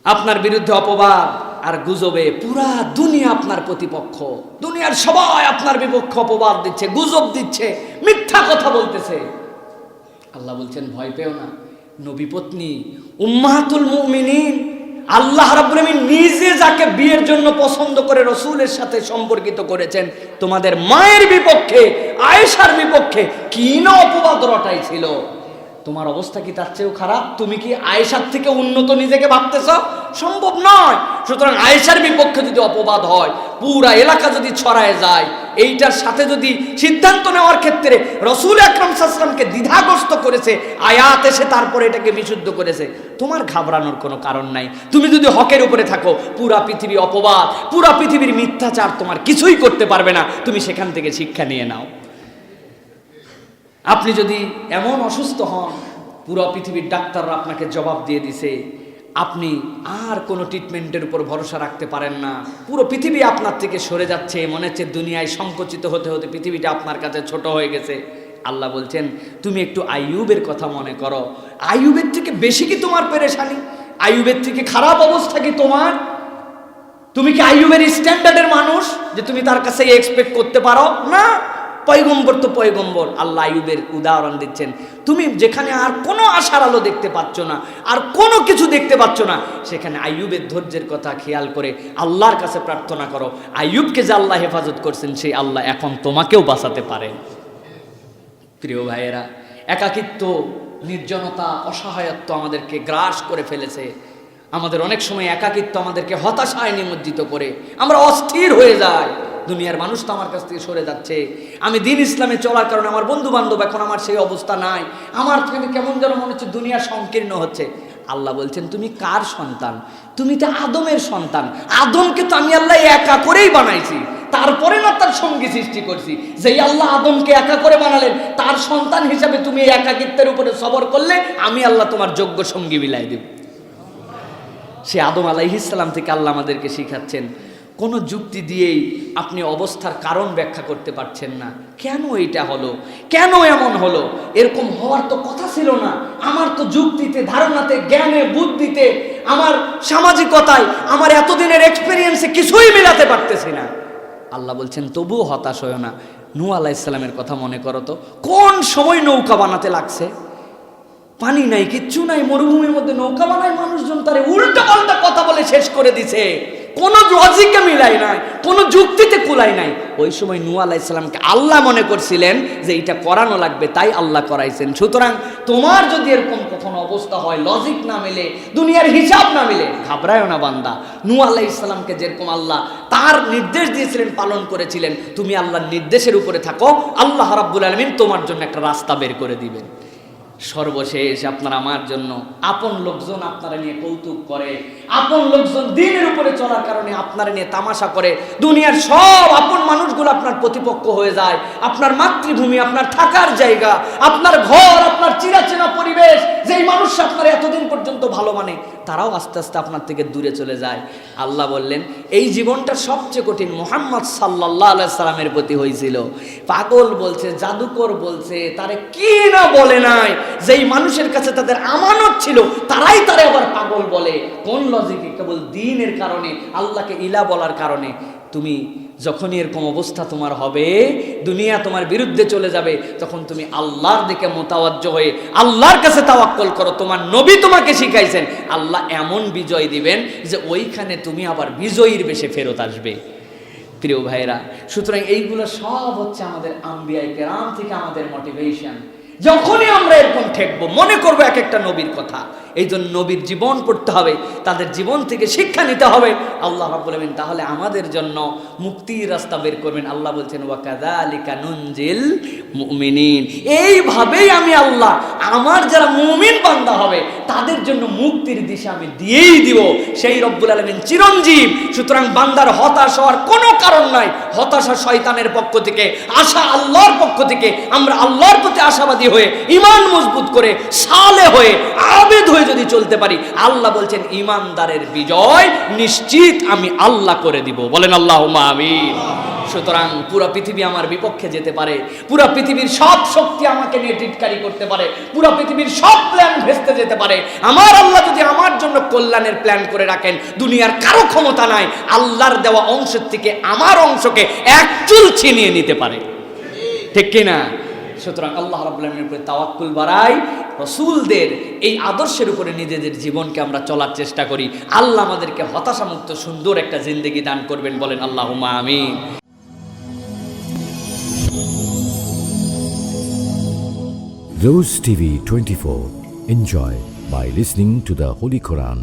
আপনার বিরুদ্ধে অপবাদ আর গুজবে পুরা দুনিয়া আপনার প্রতিপক্ষ, দুনিয়ার সবাই আপনার বিপক্ষে অপবাদ দিচ্ছে, গুজব দিচ্ছে, মিথ্যা কথা বলতেছে। আল্লাহ বলছেন ভয় পেও না, নবী পত্নী উম্মাহাতুল মুমিনিন আল্লাহ রাব্বুল আলামিন নিজে যাকে বিয়ের জন্য পছন্দ করে রাসূলের সাথে সম্পর্কিত করেছেন, তোমাদের মায়ের বিপক্ষে, আয়েশার বিপক্ষে কি না অপবাদ রটাইছিল। তোমার অবস্থা কি তার চেয়েও খারাপ? তুমি কি আয়েশার থেকে উন্নত নিজেকে ভাবতেছ? সম্ভব নয়। সুতরাং আয়েশার বিপক্ষে যদি অপবাদ হয়, পুরা এলাকা যদি ছড়ায় যায়, এইটার সাথে যদি সিদ্ধান্ত নেওয়ার ক্ষেত্রে রাসূল আকরাম সাল্লাল্লাহু আলাইহি ওয়াসাল্লামকে দ্বিধাগ্রস্ত করেছে, আয়াত এসে তারপরে এটাকে বিশুদ্ধ করেছে, তোমার ঘাবড়ানোর কোনো কারণ নাই। তুমি যদি হকের উপরে থাকো, পুরা পৃথিবী অপবাদ, পুরা পৃথিবীর মিথ্যাচার তোমার কিছুই করতে পারবে না। তুমি সেখান থেকে শিক্ষা নিয়ে নাও। আপনি যদি এমন অসুস্থ হন, পুরো পৃথিবীর ডাক্তাররা আপনাকে জবাব দিয়ে দিছে, আপনি আর কোনো ট্রিটমেন্টের উপর ভরসা রাখতে পারেন না, পুরো পৃথিবী আপনার থেকে সরে যাচ্ছে, মনে হচ্ছে দুনিয়ায় সংকুচিত হতে হতে পৃথিবীটা আপনার কাছে ছোট হয়ে গেছে, আল্লাহ বলছেন তুমি একটু আইয়ুবের কথা মনে করো। আইয়ুবের থেকে বেশি কি তোমার পেরেশানি? আইয়ুবের থেকে খারাপ অবস্থা কি তোমার? তুমি কি আইয়ুবের স্ট্যান্ডার্ডের মানুষ যে তুমি তার কাছে এক্সপেক্ট করতে পারো? না, পয়গম্বর তো পয়গম্বর। আল্লাহ আইয়ুবের উদাহরণ দিচ্ছেন, তুমি যেখানে আর কোনো আশার আলো দেখতে পাচ্ছ না, আর কোনো কিছু দেখতে পাচ্ছ না, সেখানে আইয়ুবের ধৈর্যের কথা খেয়াল করে আল্লাহর কাছে প্রার্থনা করো। আইয়ুবকে যে আল্লাহ হেফাজত করছেন, সেই আল্লাহ এখন তোমাকেও বাঁচাতে পারে। প্রিয় ভাইয়েরা, একাকিত্ব, নির্জনতা, অসহায়ত্ব আমাদেরকে গ্রাস করে ফেলেছে। আমাদের অনেক সময় একাকিত্ব আমাদেরকে হতাশায় নিমজ্জিত করে, আমরা অস্থির হয়ে যাই। দুনিয়ার মানুষ তো আমার কাছ থেকে সরে যাচ্ছে, আমি দ্বীন ইসলামে চলার কারণে আমার বন্ধু বান্ধব, এখন আমার সেই অবস্থা নাই, আমার কেমন যেন মনে হচ্ছে দুনিয়া সংকীর্ণ হচ্ছে। আল্লাহ বলছেন তুমি কার সন্তান? তুমি তো আদমের সন্তান। আদমকে তো আমি আল্লাহ একা করেই বানাইছি, তারপরে না তার সঙ্গী সৃষ্টি করছি। যেই আল্লাহ আদমকে একা করে বানালেন, তার সন্তান হিসাবে তুমি এই একাকিত্বের উপরে সবর করলে, আমি আল্লাহ তোমার যোগ্য সঙ্গী বিলাই দেব। সে আদম আলাইহিস সালাম থেকে আল্লাহ আমাদেরকে শিখাচ্ছেন, কোনো যুক্তি দিয়েই আপনি অবস্থার কারণ ব্যাখ্যা করতে পারছেন না। কেন এইটা হলো, কেন এমন হলো, এরকম হওয়ার তো কথা ছিল না। আমার তো যুক্তিতে, ধারণাতে, জ্ঞানে, বুদ্ধিতে, আমার সামাজিকতায়, আমার এতদিনের এক্সপেরিয়েন্সে কিছুই মেলাতে পারতেছি না। আল্লাহ বলছেন তবুও হতাশ হয়ো না। নূহ আলাইহিস সালামের কথা মনে করো তো, কোন সময় নৌকা বানাতে লাগছে, পানি নাই, কিচ্ছু নাই, মরুভূমির মধ্যে নৌকা বানায় মানুষজন, তারে উল্টা পাল্টা কথা বলে শেষ করে দিছে, কোনো লজিকে মিলাই নাই, কোনো যুক্তিতে কুলাই নাই। ওই সময় নূহ আলাইহিস সালামকে আল্লাহ মনে করছিলেন যে এটা করানো লাগবে, তাই আল্লাহ করাইছেন। সুতরাং তোমার যদি এরকম কখনো অবস্থা হয়, লজিক না মিলে, দুনিয়ার হিসাব না মিলে, ঘাবড়ায়ও না বান্দা। নূহ আলাইহিস সালামকে যেরকম আল্লাহ তার নির্দেশ দিয়েছিলেন, পালন করেছিলেন, তুমি আল্লাহর নির্দেশের উপরে থাকো, আল্লাহ রাব্বুল আলামিন তোমার জন্য একটা রাস্তা বের করে দিবেন। সর্বশেষ আপনার আমার জন্য আপন লোকজন আপনারা নিয়ে কৌতুক করে, আপন লোকজন দ্বীনের উপরে চলার কারণে আপনারা নিয়ে তামাশা করে, দুনিয়ার সব আপন মানুষগুলো আপনার প্রতিপক্ষ হয়ে যায়। আপনার মাতৃভূমি, আপনার থাকার জায়গা, আপনার ঘর, আপনার চিরাচেনা পরিবেশ, যেই মানুষ আপনার এতদিন পর্যন্ত ভালো মানে, তারাও আস্তে আস্তে আপনার থেকে দূরে চলে যায়। আল্লাহ বললেন এই জীবনটা সবচেয়ে কঠিন মুহাম্মদ সাল্লাল্লাহু আলাইহি সাল্লামের প্রতি হয়েছিল। পাগল বলছে, জাদুকর বলছে, তারে কি না বলে নাই। যেই মানুষের কাছে তাদের আমানত ছিল তারাই তারে আবার পাগল বলে। কোন লজিকে? কেবল দ্বীনের কারণে, আল্লাহকে ইলা বলার কারণে। তুমি যখনই এরকম অবস্থা তোমার হবে, দুনিয়া তোমার বিরুদ্ধে চলে যাবে, তখন তুমি আল্লাহর দিকে মোতাওয়াজ্জ হয়ে আল্লাহর কাছে তাওয়াক্কুল করো। তোমার নবী তোমাকে শিখাইছেন, আল্লাহ এমন বিজয় দিবেন যে ওইখানে তুমি আবার বিজয়ীর বেশে ফেরত আসবে। প্রিয় ভাইরা, সুতরাং এইগুলো সব হচ্ছে আমাদের আম্বিয়ায়ে কেরাম থেকে আমাদের মোটিভেশন। যখনই আমরা এরকম ঠেকবো, মনে করবো এক একটা নবীর কথা। এই জন্য নবীর জীবন পড়তে হবে, তাদের জীবন থেকে শিক্ষা নিতে হবে। আল্লাহ রাব্বুল আলামিন তাহলে আমাদের জন্য মুক্তির রাস্তা বের করবেন। আল্লাহ বলছেন ওয়া কাযালিকা নুনজিল মুমিনিন, এইভাবেই আমি আল্লাহ আমার যারা মুমিন বান্দা হবে তাদের জন্য মুক্তির দিশা আমি দিয়েই দিব। সেই রব্বুল আলামিন চিরঞ্জীব। সুতরাং বান্দার হতাশ হওয়ার কোনো কারণ নাই। হতাশা শয়তানের পক্ষ থেকে, আশা আল্লাহর পক্ষ থেকে। আমরা আল্লাহর প্রতি আশাবাদী হয়ে, ঈমান মজবুত করে, সালেহ হয়ে, আবেদ হয়ে যদি চলতে পারি, আল্লাহ বলছেন ঈমানদারের বিজয় নিশ্চিত আমি আল্লাহ করে দিব। বলেন আল্লাহুম্মা আমিন। সুতরাং পুরো পৃথিবী আমার বিপক্ষে যেতে পারে, পুরো পৃথিবীর সব শক্তি আমাকে নিয়ে টিটকারি করতে পারে, পুরো পৃথিবীর সব প্ল্যান ভেস্তে যেতে পারে, আমার আল্লাহ যদি আমার জন্য কল্যাণের প্ল্যান করে রাখেন, দুনিয়ার কারো ক্ষমতা নাই আল্লাহর দেওয়া অংশের থেকে আমার অংশকে এক চুল ছিনিয়ে নিতে পারে। ঠিক কিনা? সুতরাং আল্লাহ রাব্বুল আলামিনের উপরে তাওয়াক্কুল বাড়াই, রাসূলদের এই আদর্শের উপরে নিজেদের জীবনকে আমরা চলার চেষ্টা করি। আল্লাহ আমাদেরকে হতাশামুক্ত সুন্দর একটা জিন্দেগি দান করবেন। বলেন আল্লাহুম্মা আমিন। Rose TV 24. Enjoy by listening to the Holy Quran.